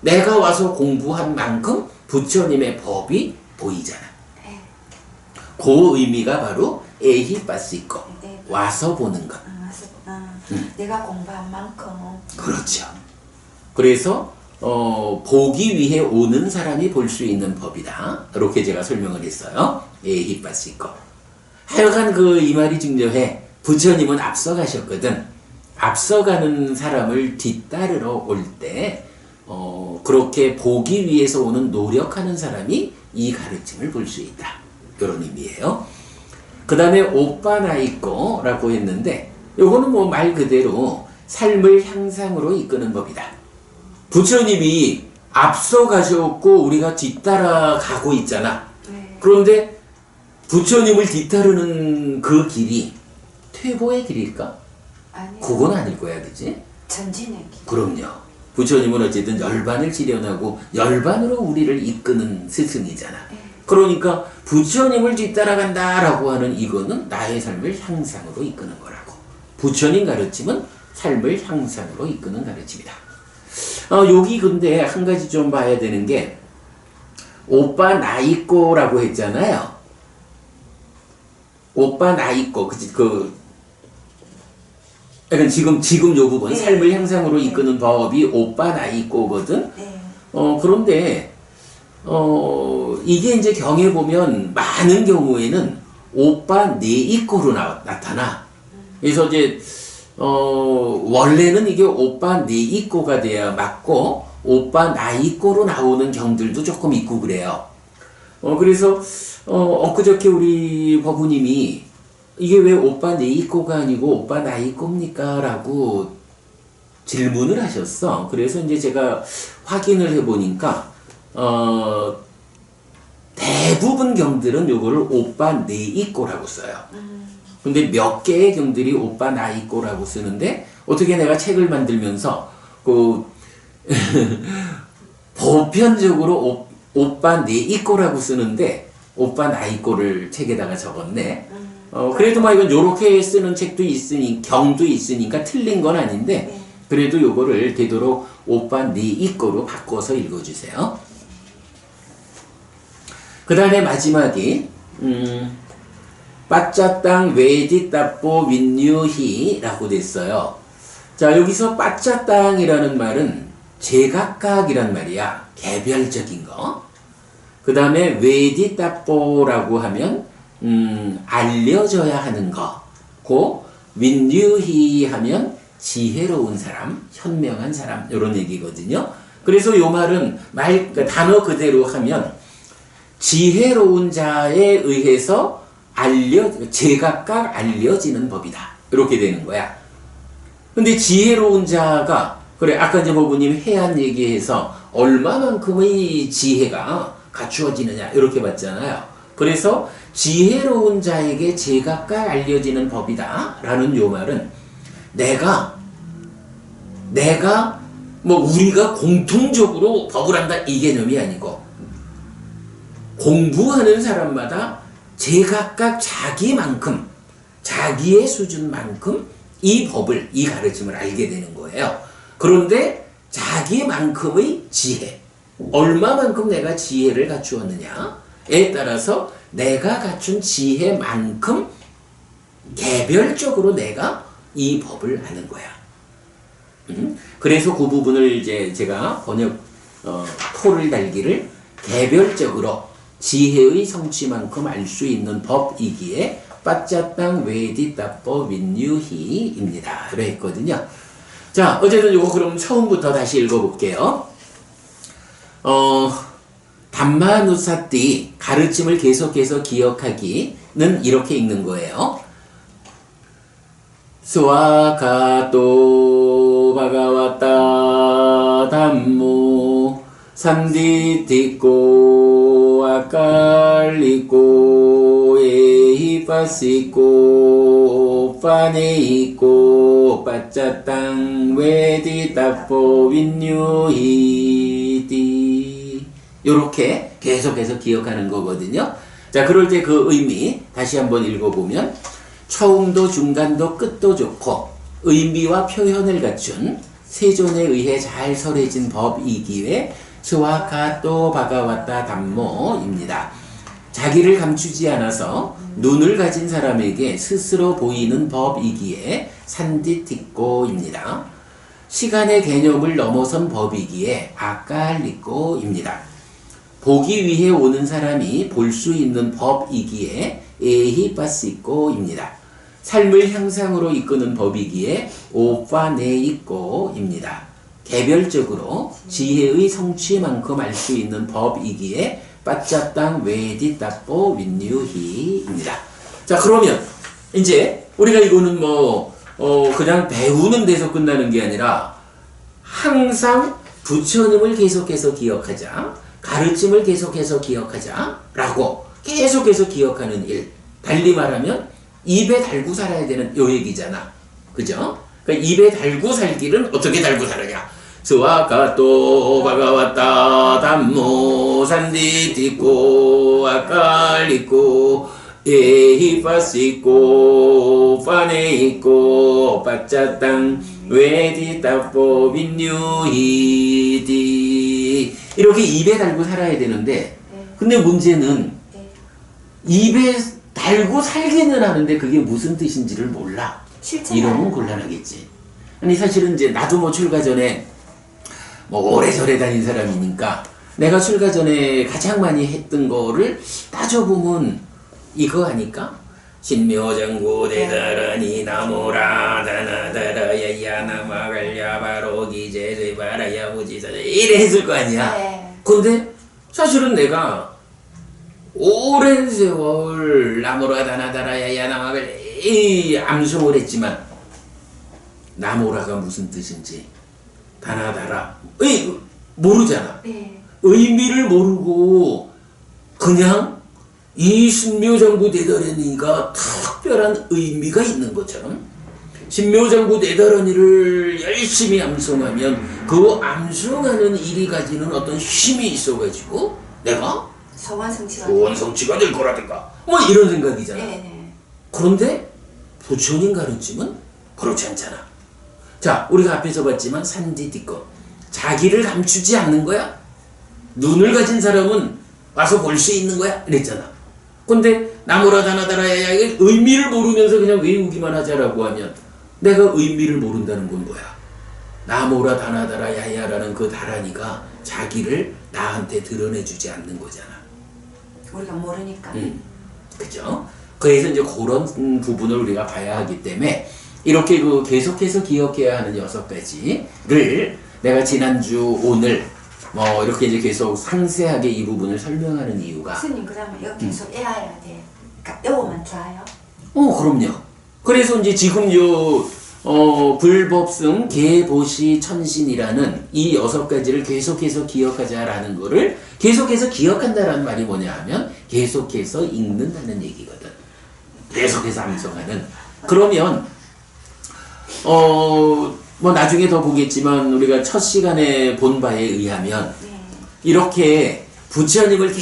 내가 와서 공부한 만큼 부처님의 법이 보이잖아. 네. 그 의미가 바로 에히빠스이거. 네. 와서 보는 것. 내가 공부한 만큼. 그렇죠. 그래서 보기 위해 오는 사람이 볼 수 있는 법이다. 이렇게 제가 설명을 했어요. 에히빠스이거. 하여간 이 말이 중요해. 부처님은 앞서가셨거든. 앞서가는 사람을 뒤따르러 올 때 그렇게 보기 위해서 오는 노력하는 사람이 이 가르침을 볼 수 있다. 이런 의미예요. 그 다음에 오빠나이꼬라고 했는데 요거는 뭐 말 그대로 삶을 향상으로 이끄는 법이다. 부처님이 앞서 가셨고 우리가 뒤따라 가고 있잖아. 네. 그런데 부처님을 뒤따르는 그 길이 퇴보의 길일까? 아니. 그건 아닐 거야, 그치? 전진의 길. 그럼요. 부처님은 어쨌든 열반을 지련하고 열반으로 우리를 이끄는 스승이잖아. 그러니까 부처님을 뒤따라간다라고 하는 이거는 나의 삶을 향상으로 이끄는 거라고. 부처님 가르침은 삶을 향상으로 이끄는 가르침이다. 여기 근데 한 가지 좀 봐야 되는 게 오빠 나이꼬라고 했잖아요. 오빠 나이꼬 약간 지금 요 부분 네. 삶을 향상으로 이끄는 법이 오빠 나이꼬거든. 네. 그런데 이게 이제 경에 보면 많은 경우에는 오빠 네이꼬로 나타나. 그래서 이제 원래는 이게 오빠 네이꼬가 돼야 맞고 오빠 나이꼬로 나오는 경들도 조금 있고 그래요. 그래서 엊그저께 우리 법우님이 이게 왜 오빠 네이꼬가 아니고 오빠 나이꼬입니까? 라고 질문을 하셨어. 그래서 이제 제가 확인을 해보니까 대부분 경들은 요거를 오빠 네이꼬라고 써요. 근데 몇 개의 경들이 오빠 나이꼬라고 쓰는데 어떻게 내가 책을 만들면서 보편적으로 오빠 네이꼬라고 쓰는데 오빠 나이꼬를 책에다가 적었네. 그래도 이건 요렇게 쓰는 책도 있으니 경도 있으니까 틀린 건 아닌데 그래도 요거를 되도록 오빠 네 이거로 바꿔서 읽어주세요. 그 다음에 마지막이 빠짜땅 외디따뽀 윈유히 라고 됐어요. 자, 여기서 빠짜땅이라는 말은 제각각이란 말이야. 개별적인 거. 그 다음에 외디따뽀라고 하면 알려져야 하는 거. 고 윈유히 하면 지혜로운 사람, 현명한 사람, 이런 얘기거든요. 그래서 요 말은 단어 그대로 하면 지혜로운 자에 의해서 제각각 알려지는 법이다. 이렇게 되는 거야. 근데 지혜로운 자가, 그래, 아까 이제 모부님 해안 얘기해서 얼마만큼의 지혜가 갖추어지느냐, 이렇게 봤잖아요. 그래서 지혜로운 자에게 제각각 알려지는 법이다. 라는 요 말은 우리가 공통적으로 법을 한다, 이 개념이 아니고, 공부하는 사람마다 제각각 자기만큼, 자기의 수준만큼 이 법을, 이 가르침을 알게 되는 거예요. 그런데 자기만큼의 지혜, 얼마만큼 내가 지혜를 갖추었느냐에 따라서 내가 갖춘 지혜만큼 개별적으로 내가 이 법을 아는 거야. 그래서 그 부분을 이제 제가 토를 달기를 개별적으로 지혜의 성취만큼 알 수 있는 법이기에 빠짜땅 외디따뽀 윈유히입니다. 그래 했거든요. 자, 어쨌든 이거 그럼 처음부터 다시 읽어볼게요. 담마누사띠 가르침을 계속해서 기억하기는 이렇게 읽는 거예요. 스와가토 바가와타 담모 산디티코 아칼리코 에히파시코 파네이코 빠짜땅 외디따포 윈유히티 요렇게 계속해서 기억하는 거거든요. 자, 그럴 때 그 의미 다시 한번 읽어보면 처음도 중간도 끝도 좋고 의미와 표현을 갖춘 세존에 의해 잘 설해진 법이기에 스와카토 바가와타 담모입니다. 자기를 감추지 않아서 눈을 가진 사람에게 스스로 보이는 법이기에 산디티꼬입니다. 시간의 개념을 넘어선 법이기에 아칼리꼬입니다. 보기 위해 오는 사람이 볼 수 있는 법이기에 에히파시꼬입니다. 삶을 향상으로 이끄는 법이기에 오파네이꼬입니다. 개별적으로 지혜의 성취만큼 알 수 있는 법이기에 빠짜땅 외디따뽀 윈유히입니다. 자, 그러면 이제 우리가 이거는 그냥 배우는 데서 끝나는 게 아니라 항상 부처님을 계속해서 기억하자, 가르침을 계속해서 기억하자 라고 계속해서 기억하는 일, 달리 말하면 입에 달고 살아야 되는 요 얘기잖아. 그죠? 그러니까 입에 달고 살기는 어떻게 달고 살아냐? 스와카토 바가와타 담모 산디티코 아칼리코 에히파시코 파네이코 빠짜땅 외디따포 윈유히디 이렇게 입에 달고 살아야 되는데 근데 문제는 입에 달고 살기는 하는데 그게 무슨 뜻인지를 몰라. 이러면 곤란하겠지. 아니 사실은 이제 나도 출가 전에 오래전에 다닌 사람이니까 내가 출가 전에 가장 많이 했던 거를 따져보면 이거 아닐까? 신묘정구 대다라니 나무라 다나다라 야야나마갈야 바로기 제세바라야 무지사 이래 했을 거 아니야. 근데 사실은 내가 오랜 세월 나무라 다나다라 야야나마갈 이 암송을 했지만 나무라가 무슨 뜻인지 다나다라 모르잖아. 의미를 모르고 그냥 이 신묘장구 대다라니가 특별한 의미가 있는 것처럼 신묘장구 대다라니를 열심히 암송하면 그 암송하는 일이 가지는 어떤 힘이 있어가지고 내가 소원성취가 될 거라든가 이런 생각이잖아. 그런데 부처님 가르침은 그렇지 않잖아. 자, 우리가 앞에서 봤지만 산디디꺼 자기를 감추지 않는 거야. 눈을 가진 사람은 와서 볼 수 있는 거야. 이랬잖아. 근데 나무라 다나다라야 의미를 모르면서 그냥 외우기만 하자라고 하면 내가 의미를 모른다는 건 뭐야? 나무라 다나다라야야라는 그 다란이가 자기를 나한테 드러내주지 않는 거잖아. 우리가 모르니까. 그죠? 그래서 이제 그런 부분을 우리가 봐야 하기 때문에 이렇게 그 계속해서 기억해야 하는 6가지를 내가 지난주 오늘 뭐 이렇게 이제 계속 상세하게 이 부분을 설명하는 이유가 스님 그러면 이거 계속 외워야 돼. 그러니까 외우면 좋아요. 그럼요. 그래서 이제 지금 불법승 계보시 천신이라는 이 6가지를 계속해서 기억하자라는 거를 계속해서 기억한다라는 말이 뭐냐 하면 계속해서 읽는다는 얘기거든. 계속해서 암송하는. 그러면 뭐 나중에 더 보겠지만 우리가 첫 시간에 본 바에 의하면 이렇게 부처님을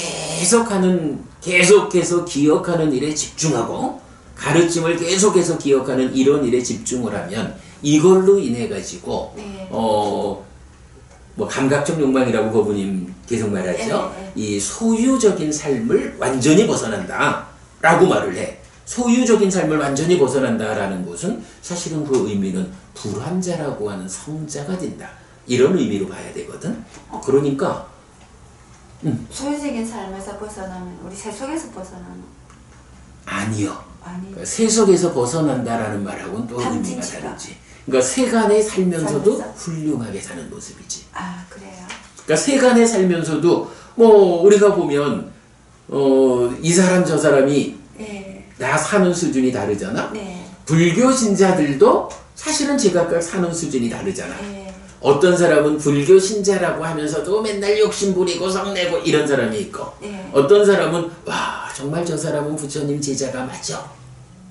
계속해서 기억하는 일에 집중하고 가르침을 계속해서 기억하는 이런 일에 집중을 하면 이걸로 인해 가지고 뭐 감각적 욕망이라고 거부님 계속 말하죠. 이 소유적인 삶을 완전히 벗어난다 라고 말을 해. 소유적인 삶을 완전히 벗어난다라는 것은 사실은 그 의미는 불환자라고 하는 성자가 된다. 이런 의미로 봐야 되거든. 그러니까 소유적인 삶에서 벗어나면 우리 세속에서 벗어나는 아니요. 아니. 그러니까 세속에서 벗어난다라는 말하고는 또 의미가 탐진치가. 다르지. 그러니까 세간에 살면서도 살면서? 훌륭하게 사는 모습이지. 아 그래요? 그러니까 세간에 살면서도 뭐 우리가 보면 이 사람 저 사람이 네. 나 사는 수준이 다르잖아. 네. 불교 신자들도 사실은 제각각 사는 수준이 다르잖아. 네. 어떤 사람은 불교 신자라고 하면서도 맨날 욕심부리고 성내고 이런 사람이 있고 네. 어떤 사람은 와 정말 저 사람은 부처님 제자가 맞죠.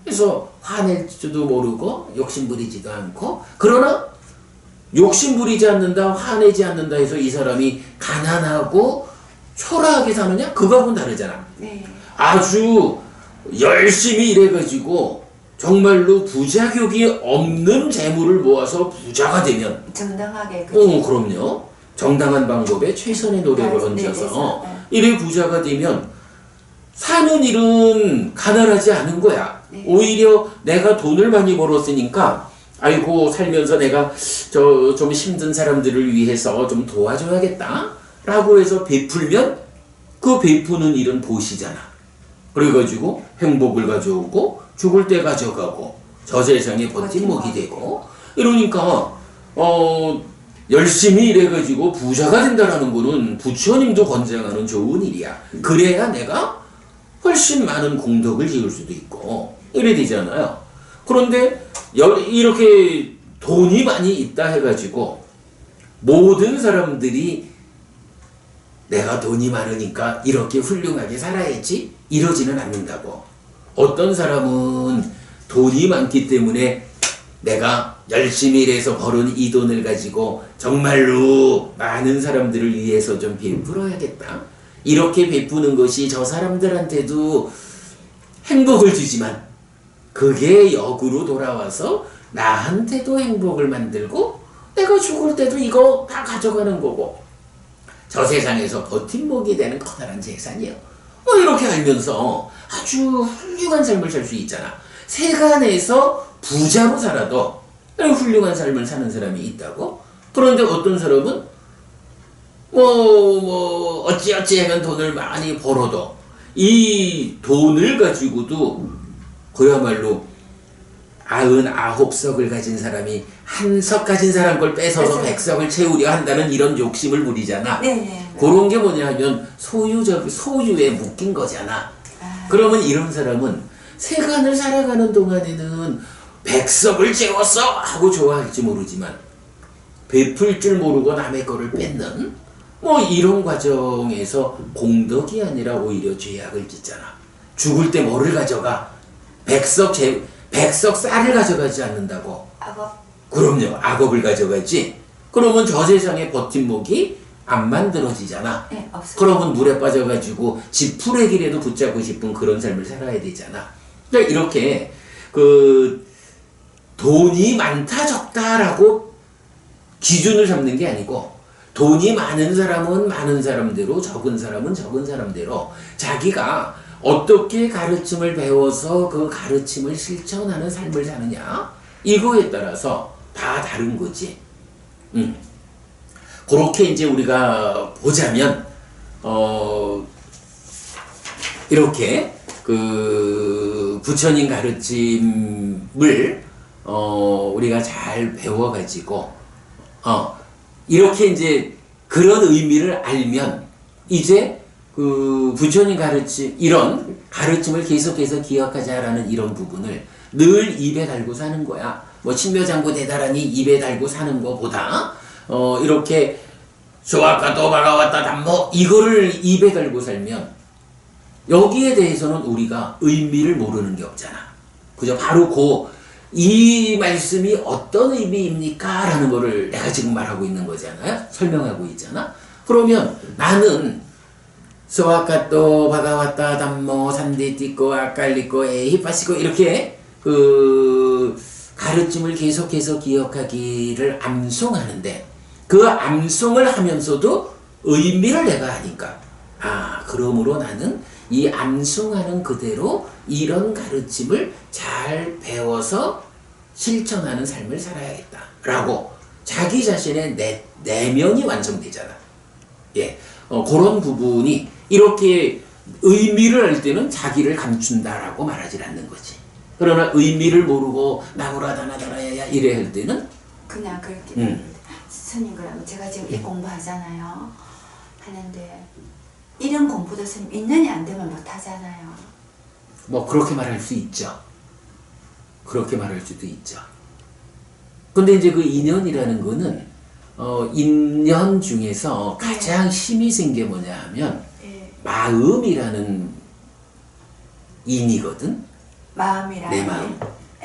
그래서 화낼 줄도 모르고 욕심부리지도 않고 그러나 욕심부리지 않는다 화내지 않는다 해서 이 사람이 가난하고 초라하게 사느냐? 그거하고는 다르잖아. 네. 아주 열심히 일해가지고 정말로 부자격이 없는 재물을 모아서 부자가 되면 정당하게 그치? 그럼요. 정당한 방법에 최선의 노력을 네, 얹어서 네. 이래 부자가 되면 사는 일은 가난하지 않은 거야. 네. 오히려 내가 돈을 많이 벌었으니까 아이고 살면서 내가 저 좀 힘든 사람들을 위해서 좀 도와줘야겠다 라고 해서 베풀면 그 베푸는 일은 보시잖아. 그래가지고 행복을 가져오고 죽을 때 가져가고 저 세상에 버팀목이 되고 이러니까 열심히 일해가지고 부자가 된다라는 거는 부처님도 권장하는 좋은 일이야. 그래야 내가 훨씬 많은 공덕을 지을 수도 있고 이래 되잖아요. 그런데 이렇게 돈이 많이 있다 해가지고 모든 사람들이 내가 돈이 많으니까 이렇게 훌륭하게 살아야지 이러지는 않는다고. 어떤 사람은 돈이 많기 때문에 내가 열심히 일해서 벌은 이 돈을 가지고 정말로 많은 사람들을 위해서 좀 베풀어야겠다. 이렇게 베푸는 것이 저 사람들한테도 행복을 주지만 그게 역으로 돌아와서 나한테도 행복을 만들고 내가 죽을 때도 이거 다 가져가는 거고 저 세상에서 버팀목이 되는 커다란 재산이에요. 뭐 이렇게 알면서 아주 훌륭한 삶을 살 수 있잖아. 세간에서 부자로 살아도 훌륭한 삶을 사는 사람이 있다고? 그런데 어떤 사람은 어찌어찌 하면 돈을 많이 벌어도 이 돈을 가지고도 그야말로 99석을 가진 사람이 한 석 가진 사람 걸 뺏어서 100석을 채우려 한다는 이런 욕심을 부리잖아. 네네. 그런 게 뭐냐 하면 소유에 묶인 거잖아. 그러면 이런 사람은 세간을 살아가는 동안에는 100석을 채웠어 하고 좋아할지 모르지만 베풀 줄 모르고 남의 거를 뺏는 뭐 이런 과정에서 공덕이 아니라 오히려 죄악을 짓잖아. 죽을 때 뭐를 가져가? 100석 쌀을 가져가지 않는다고. 악업. 그럼요. 악업을 가져가지. 그러면 저 세상의 버팀목이 안 만들어지잖아. 네, 없어요. 그러면 물에 빠져가지고 지푸레 길에도 붙잡고 싶은 그런 삶을 살아야 되잖아. 그러니까 이렇게 돈이 많다 적다라고 기준을 잡는 게 아니고 돈이 많은 사람은 많은 사람대로 적은 사람은 적은 사람대로 자기가 어떻게 가르침을 배워서 그 가르침을 실천하는 삶을 사느냐 이거에 따라서 다 다른 거지. 그렇게 이제 우리가 보자면 이렇게 그 부처님 가르침을 우리가 잘 배워가지고 이렇게 이제 그런 의미를 알면 이제 그 부처님 가르침 이런 가르침을 계속해서 기억하자라는 이런 부분을 늘 입에 달고 사는 거야. 뭐 신묘장구 대다라니 입에 달고 사는 거보다 이렇게 소아까 도바가 왔다 담모 이거를 입에 달고 살면 여기에 대해서는 우리가 의미를 모르는 게 없잖아. 그죠? 바로 이 말씀이 어떤 의미입니까? 라는 거를 내가 지금 말하고 있는 거잖아요. 설명하고 있잖아. 그러면 나는 소아까또 바가왔다 담모 산디띠꼬 아깔리꼬 에히빠시꼬 이렇게 그 가르침을 계속해서 기억하기를 암송하는데 그 암송을 하면서도 의미를 내가 아니까 그러므로 나는 이 암송하는 그대로 이런 가르침을 잘 배워서 실천하는 삶을 살아야겠다 라고 자기 자신의 내면이 완성되잖아. 예, 그런 부분이 이렇게 의미를 알 때는 자기를 감춘다라고 말하지 않는 거지. 그러나 의미를 모르고 나무라다나다라야 이래 할 때는 그냥 그렇게 스님 그러면 제가 지금 이 공부하잖아요. 하는데 이런 공부도 스님 인연이 안 되면 못 하잖아요. 뭐 그렇게 말할 수 있죠. 그렇게 말할 수도 있죠. 근데 이제 그 인연이라는 거는 인연 중에서 가장 힘이 센 게 뭐냐 하면 마음이라는 인이거든. 마음이라는 내 마음.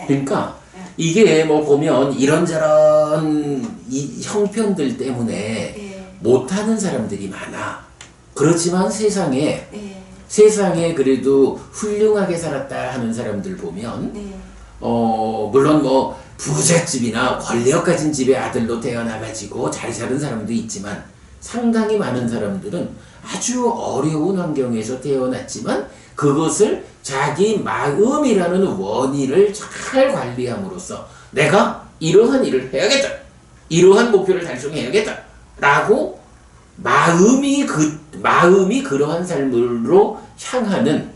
그러니까 이게 뭐 보면 이런저런 이 형편들 때문에 못하는 사람들이 많아. 그렇지만 세상에 그래도 훌륭하게 살았다 하는 사람들 보면 물론 뭐 부잣집이나 권력 가진 집의 아들로 태어나가지고 잘 사는 사람도 있지만 상당히 많은 사람들은 아주 어려운 환경에서 태어났지만 그것을 자기 마음이라는 원인을 잘 관리함으로써 내가 이러한 일을 해야겠다. 이러한 목표를 달성해야겠다. 라고 마음이 그러한 삶으로 향하는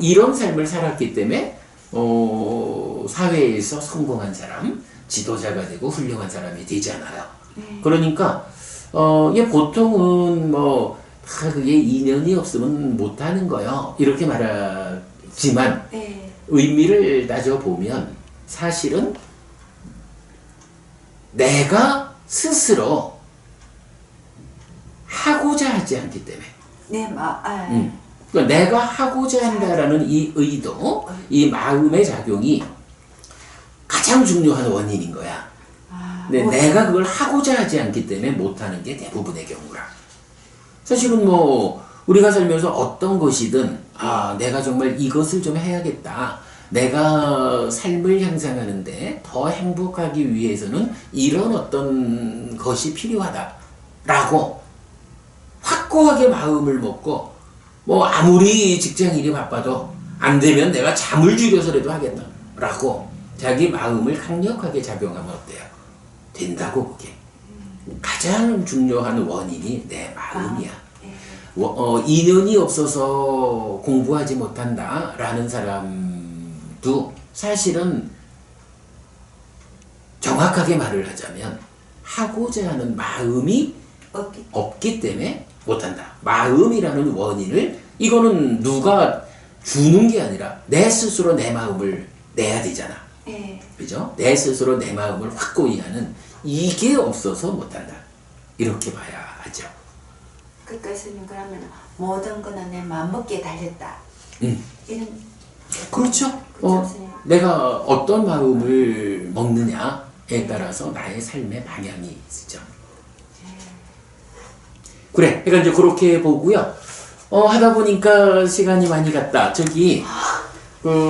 이런 삶을 살았기 때문에 사회에서 성공한 사람, 지도자가 되고 훌륭한 사람이 되잖아요. 그러니까 이게 보통은 뭐 그게 인연이 없으면 못하는 거요. 이렇게 말하지만 의미를 따져보면 사실은 내가 스스로 하고자 하지 않기 때문에 그러니까 내가 하고자 한다라는 이 의도, 이 마음의 작용이 가장 중요한 원인인 거야. 근데 내가 그걸 하고자 하지 않기 때문에 못하는 게 대부분의 경우라. 사실은 뭐 우리가 살면서 어떤 것이든 내가 정말 이것을 좀 해야겠다. 내가 삶을 향상하는데 더 행복하기 위해서는 이런 어떤 것이 필요하다라고 확고하게 마음을 먹고 뭐 아무리 직장일이 바빠도 안 되면 내가 잠을 줄여서라도 하겠다라고 자기 마음을 강력하게 작용하면 어때요? 된다고. 그게 가장 중요한 원인이 내 마음이야. 인연이 없어서 공부하지 못한다라는 사람도 사실은 정확하게 말을 하자면 하고자 하는 마음이 없기 때문에 못한다. 마음이라는 원인을 이거는 누가 주는 게 아니라 내 스스로 내 마음을 내야 되잖아. 그죠? 내 스스로 내 마음을 확고히 하는 이게 없어서 못한다. 이렇게 봐야 하죠. 그러니까 스님 그러면 모든 거는 내 마음먹기에 달렸다. 이런 그렇죠. 스님. 내가 어떤 마음을 먹느냐에 따라서 나의 삶의 방향이 있죠. 그래, 그러니까 이제 그렇게 보고요. 하다 보니까 시간이 많이 갔다. 저기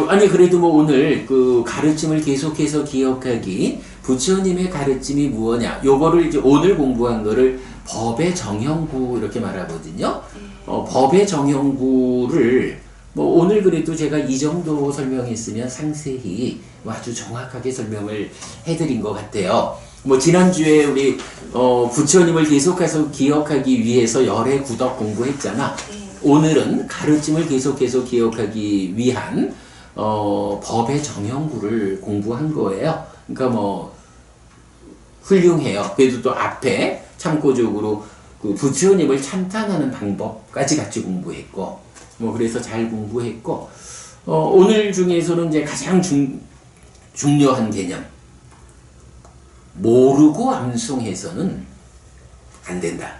아니 그래도 뭐 오늘 그 가르침을 계속해서 기억하기, 부처님의 가르침이 무엇냐, 요거를 이제 오늘 공부한 거를 법의 정형구 이렇게 말하거든요. 법의 정형구를 뭐 오늘 그래도 제가 이 정도 설명했으면 상세히 아주 정확하게 설명을 해드린 것 같아요. 뭐 지난주에 우리 부처님을 계속해서 기억하기 위해서 열의 구덕 공부했잖아. 오늘은 가르침을 계속해서 기억하기 위한 법의 정형구를 공부한 거예요. 그러니까 뭐 훌륭해요. 그래도 또 앞에 참고적으로 그 부처님을 참탄하는 방법까지 같이 공부했고, 뭐 그래서 잘 공부했고, 오늘 중에서는 이제 가장 중요한 개념, 모르고 암송해서는 안 된다.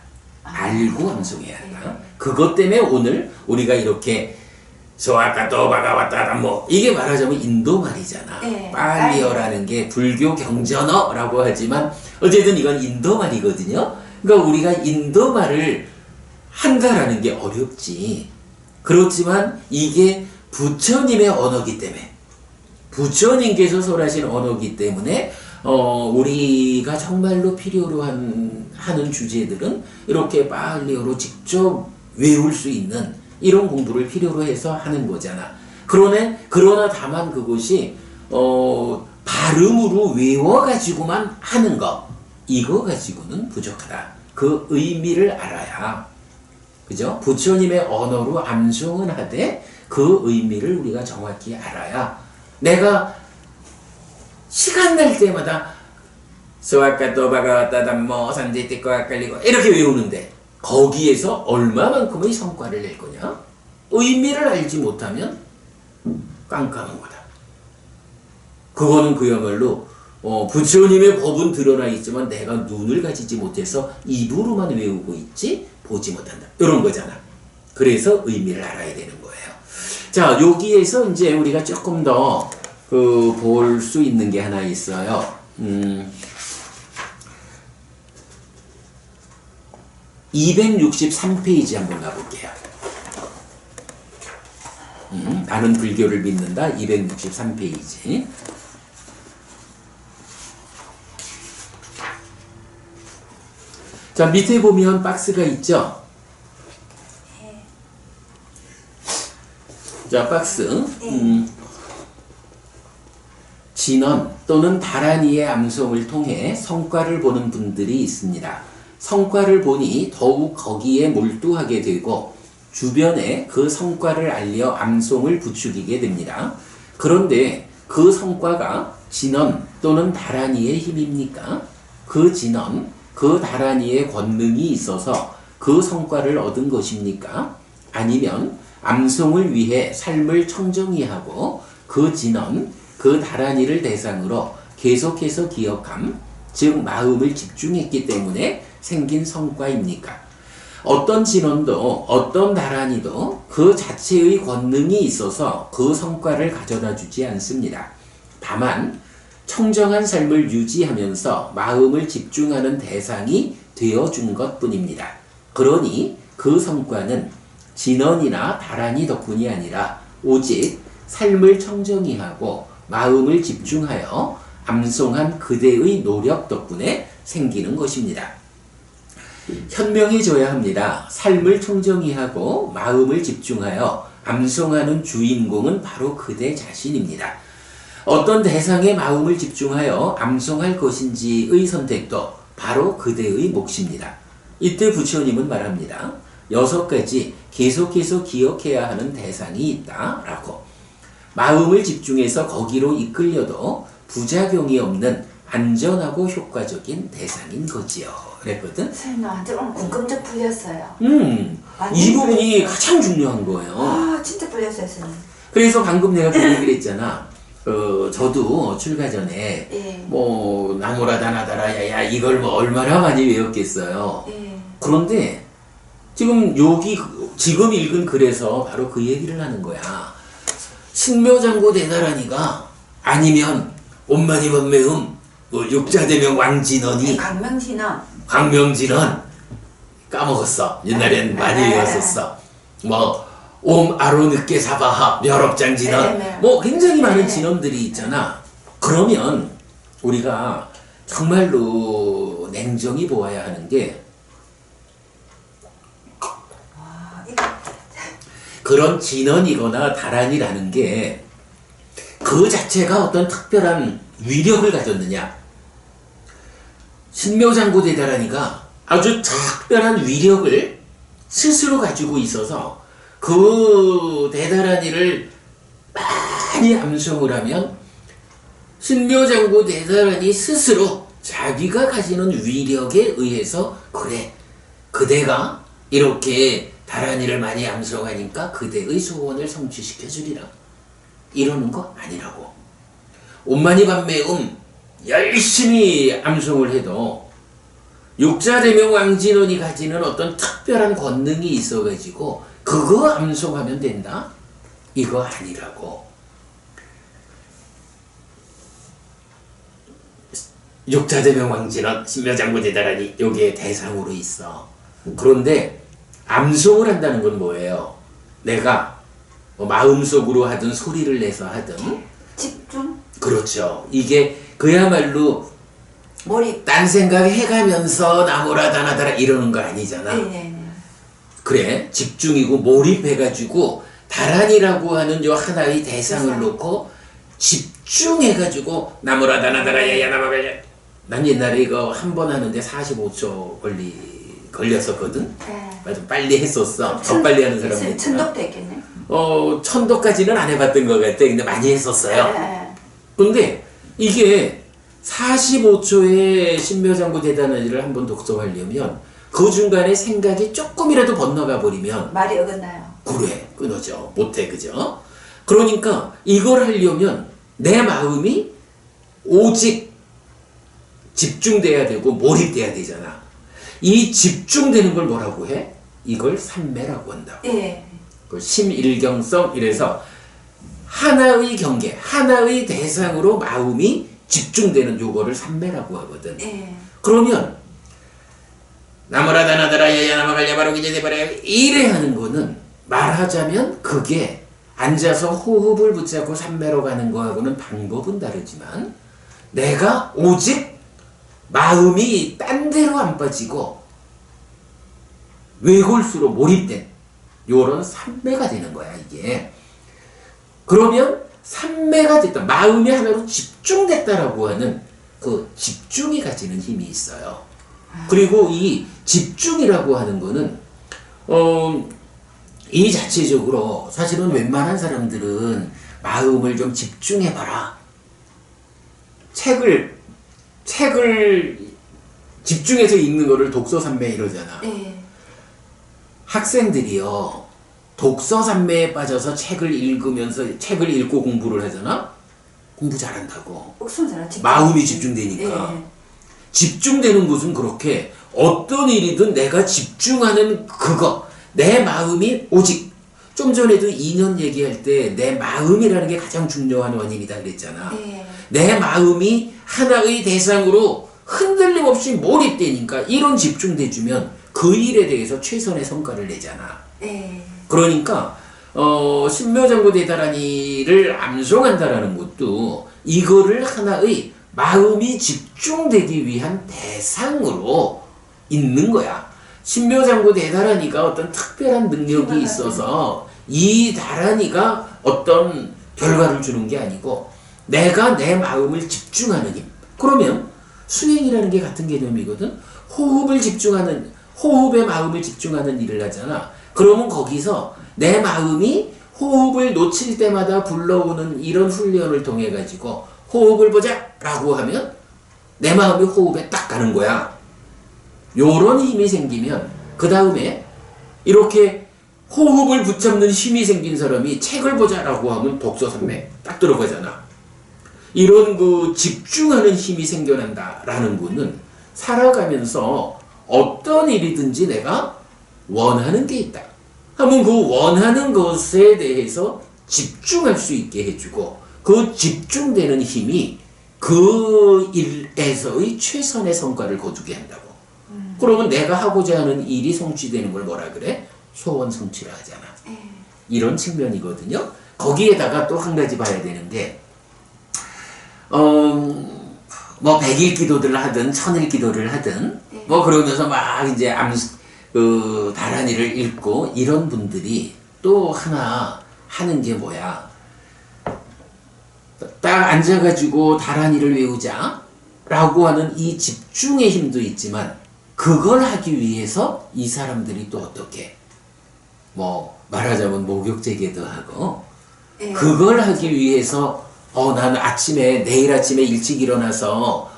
알고 암송해야 한다. 그것 때문에 오늘 우리가 이렇게 소아카토 바가와따 뭐 이게 말하자면 인도 말이잖아. 빨리어라는 게 불교 경전어라고 하지만 어쨌든 이건 인도 말이거든요. 그러니까 우리가 인도 말을 한다라는 게 어렵지. 그렇지만 이게 부처님의 언어기 때문에, 부처님께서 설하신 언어기 때문에 우리가 정말로 필요로 하는 주제들은 이렇게 빨리어로 직접 외울 수 있는 이런 공부를 필요로 해서 하는 거잖아. 그러나 다만 그것이 발음으로 외워가지고만 하는 거, 이거 가지고는 부족하다. 그 의미를 알아야, 그죠? 부처님의 언어로 암송은 하되 그 의미를 우리가 정확히 알아야, 내가 시간 날 때마다 소아카토 바가와따 담모 산디티코 아칼리고 이렇게 외우는데 거기에서 얼마만큼의 성과를 낼 거냐? 의미를 알지 못하면 깜깜한 거다. 그거는 그야말로 부처님의 법은 드러나 있지만 내가 눈을 가지지 못해서 입으로만 외우고 있지 보지 못한다. 이런 거잖아. 그래서 의미를 알아야 되는 거예요. 자, 여기에서 이제 우리가 조금 더 볼 수 있는 게 하나 있어요. 263페이지 한번 가볼게요. 나는 불교를 믿는다. 263페이지. 자, 밑에 보면 박스가 있죠? 자, 박스. 진언 또는 다란이의 암송을 통해 성과를 보는 분들이 있습니다. 성과를 보니 더욱 거기에 몰두하게 되고 주변에 그 성과를 알려 암송을 부추기게 됩니다. 그런데 그 성과가 진언 또는 다란이의 힘입니까? 그 진언, 그 다란이의 권능이 있어서 그 성과를 얻은 것입니까? 아니면 암송을 위해 삶을 청정히 하고 그 진언, 그 다란이를 대상으로 계속해서 기억함, 즉 마음을 집중했기 때문에 생긴 성과입니까? 어떤 진언도 어떤 다란이도 그 자체의 권능이 있어서 그 성과를 가져다 주지 않습니다. 다만 청정한 삶을 유지하면서 마음을 집중하는 대상이 되어준 것뿐입니다. 그러니 그 성과는 진언이나 다란이 덕분이 아니라 오직 삶을 청정히 하고 마음을 집중하여 암송한 그대의 노력 덕분에 생기는 것입니다. 현명해져야 합니다. 삶을 청정히 하고 마음을 집중하여 암송하는 주인공은 바로 그대 자신입니다. 어떤 대상에 마음을 집중하여 암송할 것인지의 선택도 바로 그대의 몫입니다. 이때 부처님은 말합니다. 6가지 계속해서 기억해야 하는 대상이 있다라고. 마음을 집중해서 거기로 이끌려도 부작용이 없는 안전하고 효과적인 대상인 거지요. 그랬거든. 선생님 나한테 오늘 궁금증 풀렸어요. 이 부분이 가장 중요한 거예요. 아 진짜 풀렸어요 선생님. 그래서 방금 내가 그 얘기를 했잖아. 저도 출가 전에 뭐 나무라다 나다라 야야 이걸 뭐 얼마나 많이 외웠겠어요. 그런데 지금 지금 읽은 글에서 바로 그 얘기를 하는 거야. 신묘장고 대나라니가 아니면 온만이 번매음 뭐 육자대명 왕진언이 광명진언 까먹었어. 옛날엔 많이 외웠었어. 뭐 옴 아로 늦게 사바하 멸업장 진원 네. 뭐 굉장히 많은 네. 진원들이 있잖아. 그러면 우리가 정말로 냉정히 보아야 하는 게 이거 그런 진원이거나 다란이라는 게 그 자체가 어떤 특별한 위력을 가졌느냐. 신묘장구 대다란이가 아주 특별한 위력을 스스로 가지고 있어서 그 대다란이를 많이 암송을 하면 신묘장구 대다란이 스스로 자기가 가지는 위력에 의해서 그래 그대가 이렇게 다란이를 많이 암송하니까 그대의 소원을 성취시켜 주리라 이러는 거 아니라고. 온만이 밤매음 열심히 암송을 해도 육자대명 왕진원이 가지는 어떤 특별한 권능이 있어가지고 그거 암송하면 된다? 이거 아니라고. 육자대명 왕진원 신묘장구 대다란이 여기에 대상으로 있어. 그런데 암송을 한다는 건 뭐예요? 내가 뭐 마음속으로 하든 소리를 내서 하든 집중 그렇죠. 이게 그야말로 몰입. 딴 생각 해가면서 나무라 다나다라 이러는 거 아니잖아. 네네네. 그래 집중이고 몰입해가지고 다란이라고 하는 요 하나의 대상을 대상. 놓고 집중해가지고 나무라 다나다라 야야나마갈야. 난 옛날에 이거 한 번 하는데 45초 걸렸었거든. 네. 맞아 빨리 했었어. 더 빨리 하는 사람도 있구나. 천독도 있겠네. 천도까지는 안 해봤던 것 같아. 근데 많이 했었어요. 네. 근데 이게 45초의 신묘장구 대단한이를 한번 독서하려면 그 중간에 생각이 조금이라도 번나가 버리면 말이 어긋나요. 그래 끊어져 못해 그죠? 그러니까 이걸 하려면 내 마음이 오직 집중돼야 되고 몰입돼야 되잖아. 이 집중되는 걸 뭐라고 해? 이걸 삼매라고 한다고. 예. 그 심일경성 이래서 하나의 경계, 하나의 대상으로 마음이 집중되는 요거를 삼매라고 하거든. 예. 그러면 나무라다나다라 야야나마갈야 바로기제대바라 이래 하는 거는 말하자면 그게 앉아서 호흡을 붙잡고 삼매로 가는 거하고는 방법은 다르지만 내가 오직 마음이 딴 데로 안 빠지고 외골수로 몰입된 요런 삼매가 되는 거야 이게. 그러면 삼매가 됐다. 마음이 하나로 집중됐다라고 하는 그 집중이 가지는 힘이 있어요. 그리고 이 집중이라고 하는 거는 이 자체적으로 사실은 웬만한 사람들은 마음을 좀 집중해봐라. 책을 집중해서 읽는 거를 독서삼매 이러잖아. 예. 학생들이요 독서삼매에 빠져서 책을 읽고 공부를 하잖아. 공부 잘한다고. 옥순자라 집중. 마음이 집중되니까. 예. 집중되는 것은 그렇게 어떤 일이든 내가 집중하는 그거 내 마음이 오직 좀 전에도 2년 얘기할 때 내 마음이라는 게 가장 중요한 원인이다 그랬잖아. 예. 내 마음이 하나의 대상으로 흔들림 없이 몰입되니까 이런 집중돼주면 그 일에 대해서 최선의 성과를 내잖아. 예. 그러니까 신묘장구 대다란이를 암송한다라는 것도 이거를 하나의 마음이 집중되기 위한 대상으로 있는 거야. 신묘장구 대다란이가 어떤 특별한 능력이 있어서 이 다란이가 어떤 결과를 주는 게 아니고 내가 내 마음을 집중하는 힘. 그러면 수행이라는 게 같은 개념이거든. 호흡에 마음을 집중하는 일을 하잖아. 그러면 거기서 내 마음이 호흡을 놓칠 때마다 불러오는 이런 훈련을 통해 가지고 호흡을 보자 라고 하면 내 마음이 호흡에 딱 가는 거야. 요런 힘이 생기면 그 다음에 이렇게 호흡을 붙잡는 힘이 생긴 사람이 책을 보자 라고 하면 독서삼매 딱 들어가잖아. 이런 그 집중하는 힘이 생겨난다 라는 거는 살아가면서 어떤 일이든지 내가 원하는 게 있다 하면 그 원하는 것에 대해서 집중할 수 있게 해주고 그 집중되는 힘이 그 일에서의 최선의 성과를 거두게 한다고. 그러면 내가 하고자 하는 일이 성취되는 걸 뭐라 그래? 소원 성취라 하잖아. 이런 측면이거든요. 거기에다가 또 한 가지 봐야 되는 게 뭐 100일 기도를 하든 1000일 기도를 하든 뭐 그러면서 막 이제 다란이를 읽고 이런 분들이 또 하나 하는 게 뭐야? 딱 앉아가지고 다란이를 외우자 라고 하는 이 집중의 힘도 있지만 그걸 하기 위해서 이 사람들이 또 어떻게 뭐 말하자면 목욕제계도 하고 그걸 하기 위해서 나는 내일 아침에 일찍 일어나서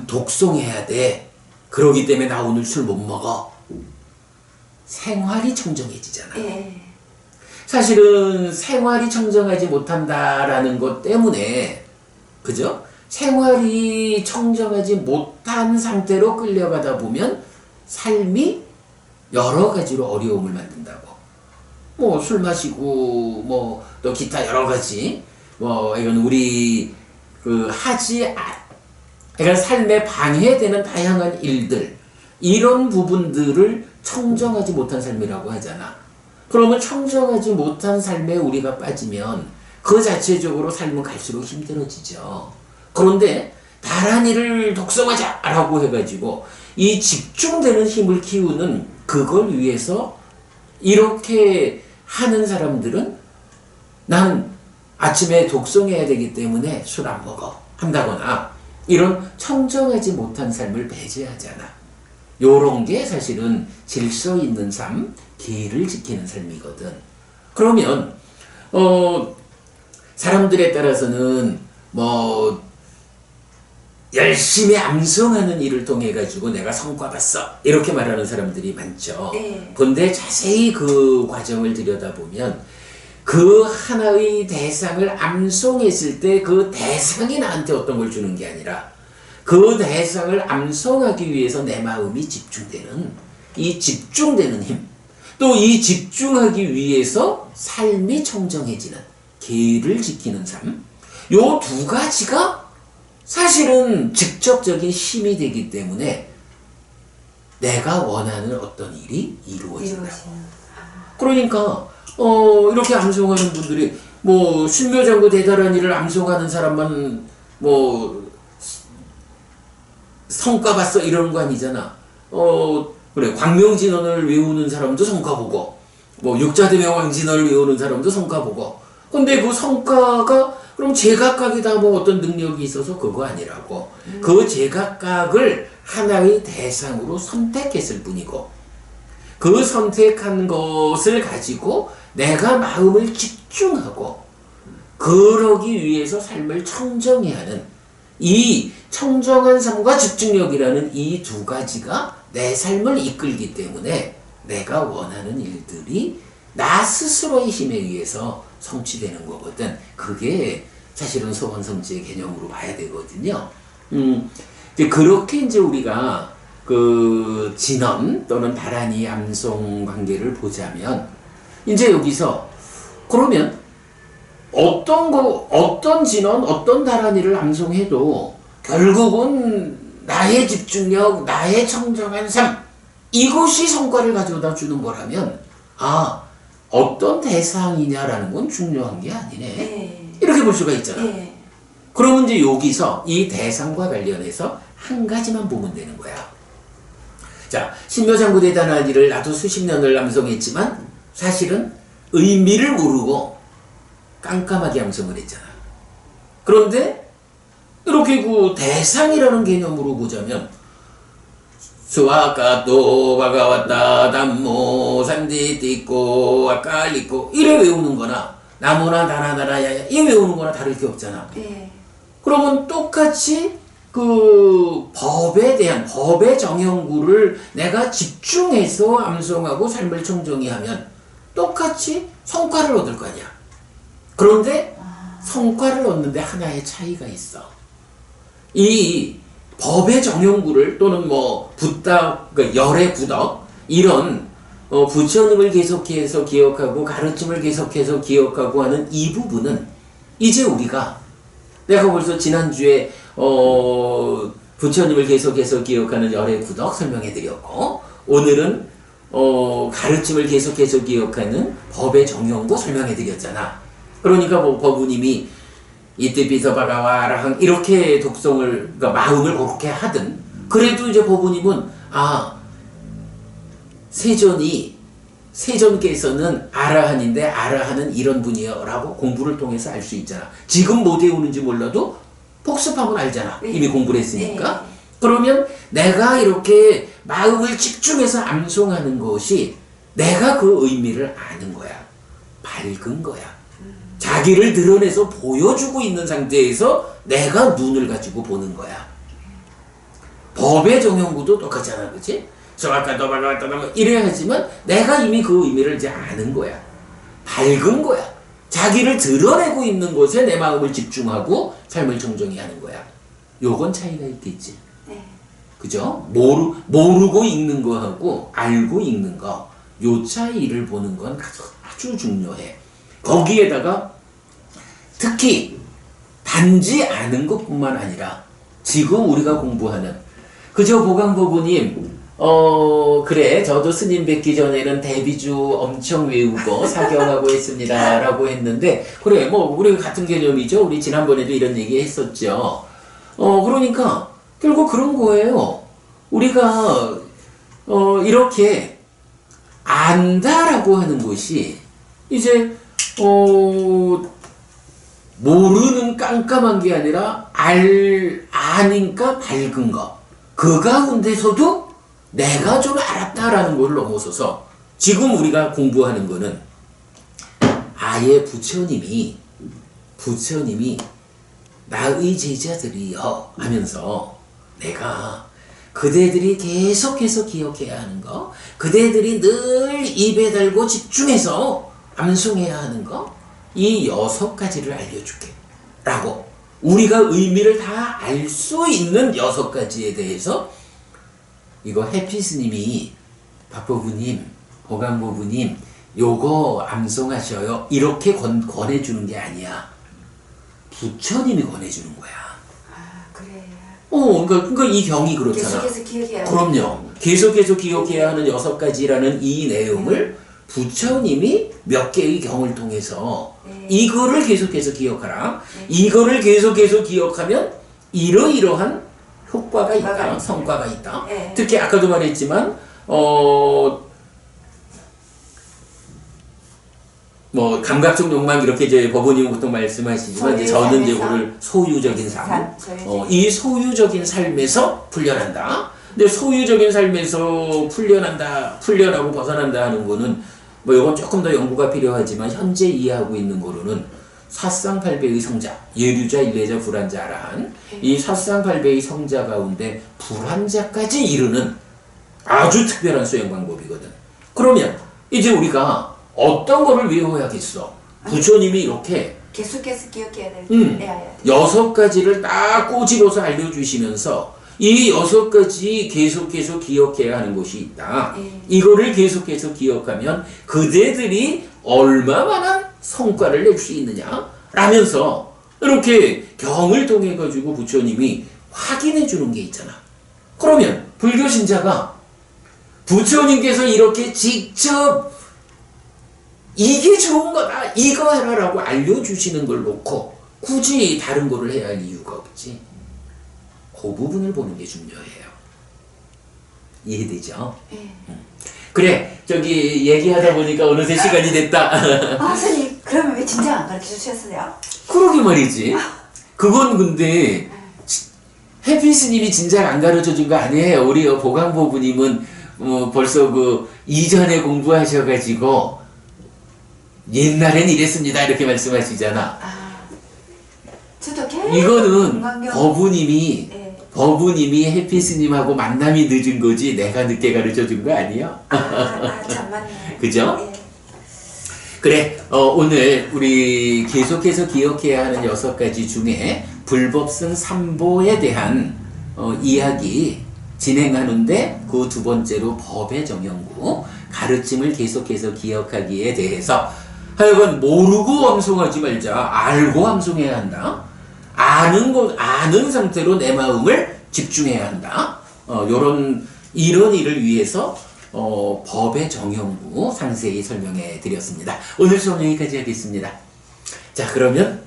독송해야 돼. 그러기 때문에 나 오늘 술 못 먹어. 생활이 청정해지잖아. 사실은 생활이 청정하지 못한다라는 것 때문에, 그죠? 생활이 청정하지 못한 상태로 끌려가다 보면 삶이 여러 가지로 어려움을 만든다고. 뭐 술 마시고 뭐 또 기타 여러 가지 이건 우리 그러니까 삶에 방해되는 다양한 일들 이런 부분들을 청정하지 못한 삶이라고 하잖아. 그러면 청정하지 못한 삶에 우리가 빠지면 그 자체적으로 삶은 갈수록 힘들어지죠. 그런데 다란이를 독성하자라고 해가지고 이 집중되는 힘을 키우는 그걸 위해서 이렇게 하는 사람들은 난 아침에 독송해야 되기 때문에 술 안 먹어 한다거나 이런 청정하지 못한 삶을 배제하잖아. 요런 게 사실은 질서 있는 삶, 계를 지키는 삶이거든. 그러면 사람들에 따라서는 뭐 열심히 암송하는 일을 통해 가지고 내가 성과 봤어 이렇게 말하는 사람들이 많죠. 근데 자세히 그 과정을 들여다보면 그 하나의 대상을 암송했을 때 그 대상이 나한테 어떤 걸 주는 게 아니라 그 대상을 암송하기 위해서 내 마음이 집중되는 이 집중되는 힘, 또 이 집중하기 위해서 삶이 청정해지는 계를 지키는 삶, 요 두 가지가 사실은 직접적인 힘이 되기 때문에 내가 원하는 어떤 일이 이루어진다. 그러니까 이렇게 암송하는 분들이 뭐 신묘장구 대단한 일을 암송하는 사람만 뭐 성과 봤어 이러는 거 아니잖아. 그래 광명진언을 외우는 사람도 성과 보고 뭐 육자대명왕진언을 외우는 사람도 성과 보고. 근데 그 성과가 그럼 제각각이 다 뭐 어떤 능력이 있어서 그거 아니라고. 그 제각각을 하나의 대상으로 선택했을 뿐이고 그 선택한 것을 가지고 내가 마음을 집중하고 그러기 위해서 삶을 청정해야 하는 이 청정한 삶과 집중력이라는 이 두 가지가 내 삶을 이끌기 때문에 내가 원하는 일들이 나 스스로의 힘에 의해서 성취되는 거거든. 그게 사실은 소원성취의 개념으로 봐야 되거든요. 그렇게 이제 우리가 그 진언 또는 다란이 암송 관계를 보자면 이제 여기서 그러면 어떤 진언, 어떤 다란이를 암송해도 결국은 나의 집중력, 나의 청정한 삶 이것이 성과를 가져다 주는 거라면 어떤 대상이냐라는 건 중요한 게 아니네. 이렇게 볼 수가 있잖아. 그러면 이제 여기서 이 대상과 관련해서 한 가지만 보면 되는 거야. 자, 신묘장구 대단한 일을 나도 수십 년을 암송했지만 사실은 의미를 모르고 깜깜하게 암송을 했잖아. 그런데 이렇게 그 대상이라는 개념으로 보자면 수아까또 바가왔다 담모 산디띠꼬 아까리꼬 이래 외우는 거나 나무나 다나다라야야 이 외우는 거나 다를 게 없잖아. 그러면 똑같이 그 법에 대한 법의 정형구를 내가 집중해서 암송하고 삶을 청정히 하면 똑같이 성과를 얻을 거 아니야. 그런데 성과를 얻는데 하나의 차이가 있어. 이 법의 정형구를 또는 뭐 붓다, 그러니까 열의 부덕 이런 부처님을 계속해서 기억하고 가르침을 계속해서 기억하고 하는 이 부분은 이제 우리가 내가 벌써 지난주에 부처님을 계속해서 기억하는 열의 구덕 설명해 드렸고 오늘은 가르침을 계속해서 기억하는 법의 정형도 설명해 드렸잖아. 그러니까 뭐 법우님이 이때 비서바가와 아라항 이렇게 독성을, 그러니까 마음을 그렇게 하든, 그래도 이제 법우님은 세존께서는 아라한인데 아라한은 이런 분이에요 라고 공부를 통해서 알 수 있잖아. 지금 못 외우는지 몰라도 복습하면 알잖아. 이미 공부를 했으니까. 그러면 내가 이렇게 마음을 집중해서 암송하는 것이 내가 그 의미를 아는 거야. 밝은 거야. 자기를 드러내서 보여주고 있는 상태에서 내가 눈을 가지고 보는 거야. 법의 정형구도 똑같잖아, 그치? 이래야 하지만 내가 이미 그 의미를 이제 아는 거야. 밝은 거야. 자기를 드러내고 있는 곳에 내 마음을 집중하고 삶을 정정히 하는 거야. 요건 차이가 있겠지. 네. 그죠? 모르고 읽는 거하고 알고 읽는 거, 요 차이를 보는 건 아주 중요해. 거기에다가 특히 단지 아는 것뿐만 아니라 지금 우리가 공부하는, 그죠? 보강보부님, 그래, 저도 스님 뵙기 전에는 대비주 엄청 외우고 사경하고 했습니다 라고 했는데, 그래, 뭐 우리 같은 개념이죠. 우리 지난번에도 이런 얘기 했었죠. 그러니까 결국 그런 거예요. 우리가 이렇게 안다라고 하는 것이 이제 모르는 깜깜한 게 아니라 아니까 밝은 거. 그 가운데서도 내가 좀 알았다라는 걸 넘어서서 지금 우리가 공부하는 거는 아예 부처님이 나의 제자들이여 하면서 내가 그대들이 계속해서 기억해야 하는 거, 그대들이 늘 입에 달고 집중해서 암송해야 하는 거, 이 6가지를 알려줄게 라고 우리가 의미를 다 알 수 있는 6가지에 대해서 이거 해피스님이 박보부님, 보강보부님 요거 암송하셔요 이렇게 권해주는 게 아니야. 부처님이 권해주는 거야. 그래. 그러니까 이 경이 그렇잖아. 계속해서 기억해야 그럼요. 계속해서 기억해야 하는 6가지라는 이 내용을 부처님이 몇 개의 경을 통해서 이거를 계속해서 기억하라. 이거를 계속해서 기억하면 이러이러한 효과가 있다. 성과가 있다. 특히 아까도 말했지만 뭐 감각적 욕망 이렇게 이제 법원님 보통 말씀하시지만 이제 저는 이제 오늘 소유적인 삶, 이 소유적인 삶에서 풀려난다. 근데 소유적인 삶에서 풀려나고 벗어난다 하는 거는 뭐 이건 조금 더 연구가 필요하지만 현재 이해하고 있는 거로는 사쌍팔배의 성자, 예류자, 일례자, 불환자, 아라한, 이 사쌍팔배의 성자 가운데 불환자까지 이르는 아주 특별한 수행 방법이거든. 그러면 이제 우리가 어떤 거를 외워야겠어? 부처님이 이렇게 계속해서 기억해야 될 6가지를 딱 꼬집어서 알려주시면서 이 6가지 계속해서 기억해야 하는 것이 있다. 이거를 계속해서 기억하면 그대들이 얼마만한 성과를 낼 수 있느냐 라면서 이렇게 경을 통해 가지고 부처님이 확인해 주는 게 있잖아. 그러면 불교 신자가 부처님께서 이렇게 직접 이게 좋은 거다, 이거 하라라고 알려주시는 걸 놓고 굳이 다른 거를 해야 할 이유가 없지. 그 부분을 보는 게 중요해요. 이해되죠? 그래, 저기 얘기하다 보니까 어느새 시간이 됐다. 선생님, 그러면 왜 진작 안 가르쳐 주셨어요? 그러게 말이지. 그건 근데 해피 스님이 진작 안 가르쳐 준 거 아니에요. 우리 보강보부님은 벌써 그 이전에 공부하셔가지고 옛날엔 이랬습니다 이렇게 말씀하시잖아. 저도 계속 이거는 건강경... 법우님이 해피 스님하고 만남이 늦은 거지 내가 늦게 가르쳐 준 거 아니야? 참 맞네. 그죠? 그래, 오늘 우리 계속해서 기억해야 하는 6가지 중에 불법승 3보에 대한 이야기 진행하는데 그 2번째로 법의 정형구, 가르침을 계속해서 기억하기에 대해서 하여간 모르고 암송하지 말자. 알고 암송해야 한다. 아는 상태로 내 마음을 집중해야 한다. 이런 일을 위해서 법의 정형부 상세히 설명해 드렸습니다. 오늘 수업 여기까지 하겠습니다. 자, 그러면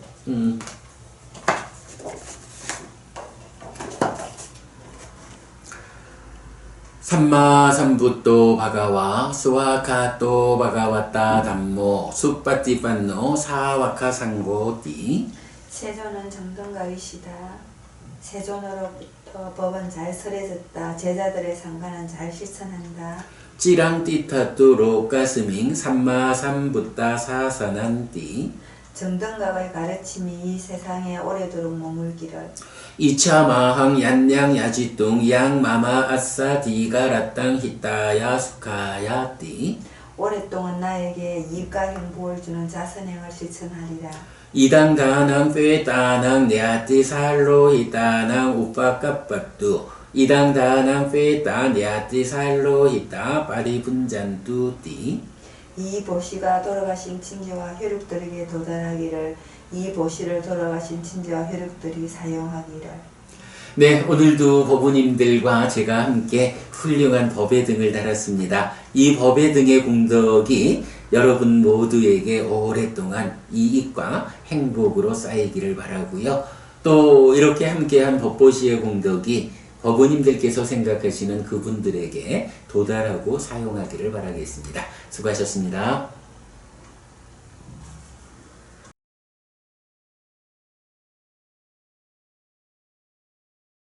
삼마삼부또 바가와 스와카또 바가와따 담모 숫바띠빤노 사와카상고띠. 세존은 정등가위시다. 세존으로부터 법은 잘 설해졌다. 제자들의 상관은 잘 실천한다. 찌랑띠타뚜 로가스밍 삼마삼부따 사사난띠. 정등각의 가르침이 이 세상에 오래도록 머물기를. 이차마항 얀냥 야지뚱 양마마 아싸 디가라땅 히따야 수카야띠. 오랫동안 나에게 이익과 행복을 주는 자선행을 실천하리라. 이당다낭 페따낭 네아띠 살로 히따낭 우빠까빠뚜. 이당다낭 페따 네아띠 살로 히따 빠리분잔뚜띠. 이 보시가 돌아가신 친지와 혈육들에게 도달하기를. 이 보시를 돌아가신 친지와 혈육들이 사용하기를. 네, 오늘도 법우님들과 제가 함께 훌륭한 법의 등을 달았습니다. 이 법의 등의 공덕이 여러분 모두에게 오랫동안 이익과 행복으로 쌓이기를 바라고요. 또 이렇게 함께한 법보시의 공덕이 법우님들께서 생각하시는 그분들에게 도달하고 사용하기를 바라겠습니다. 수고하셨습니다.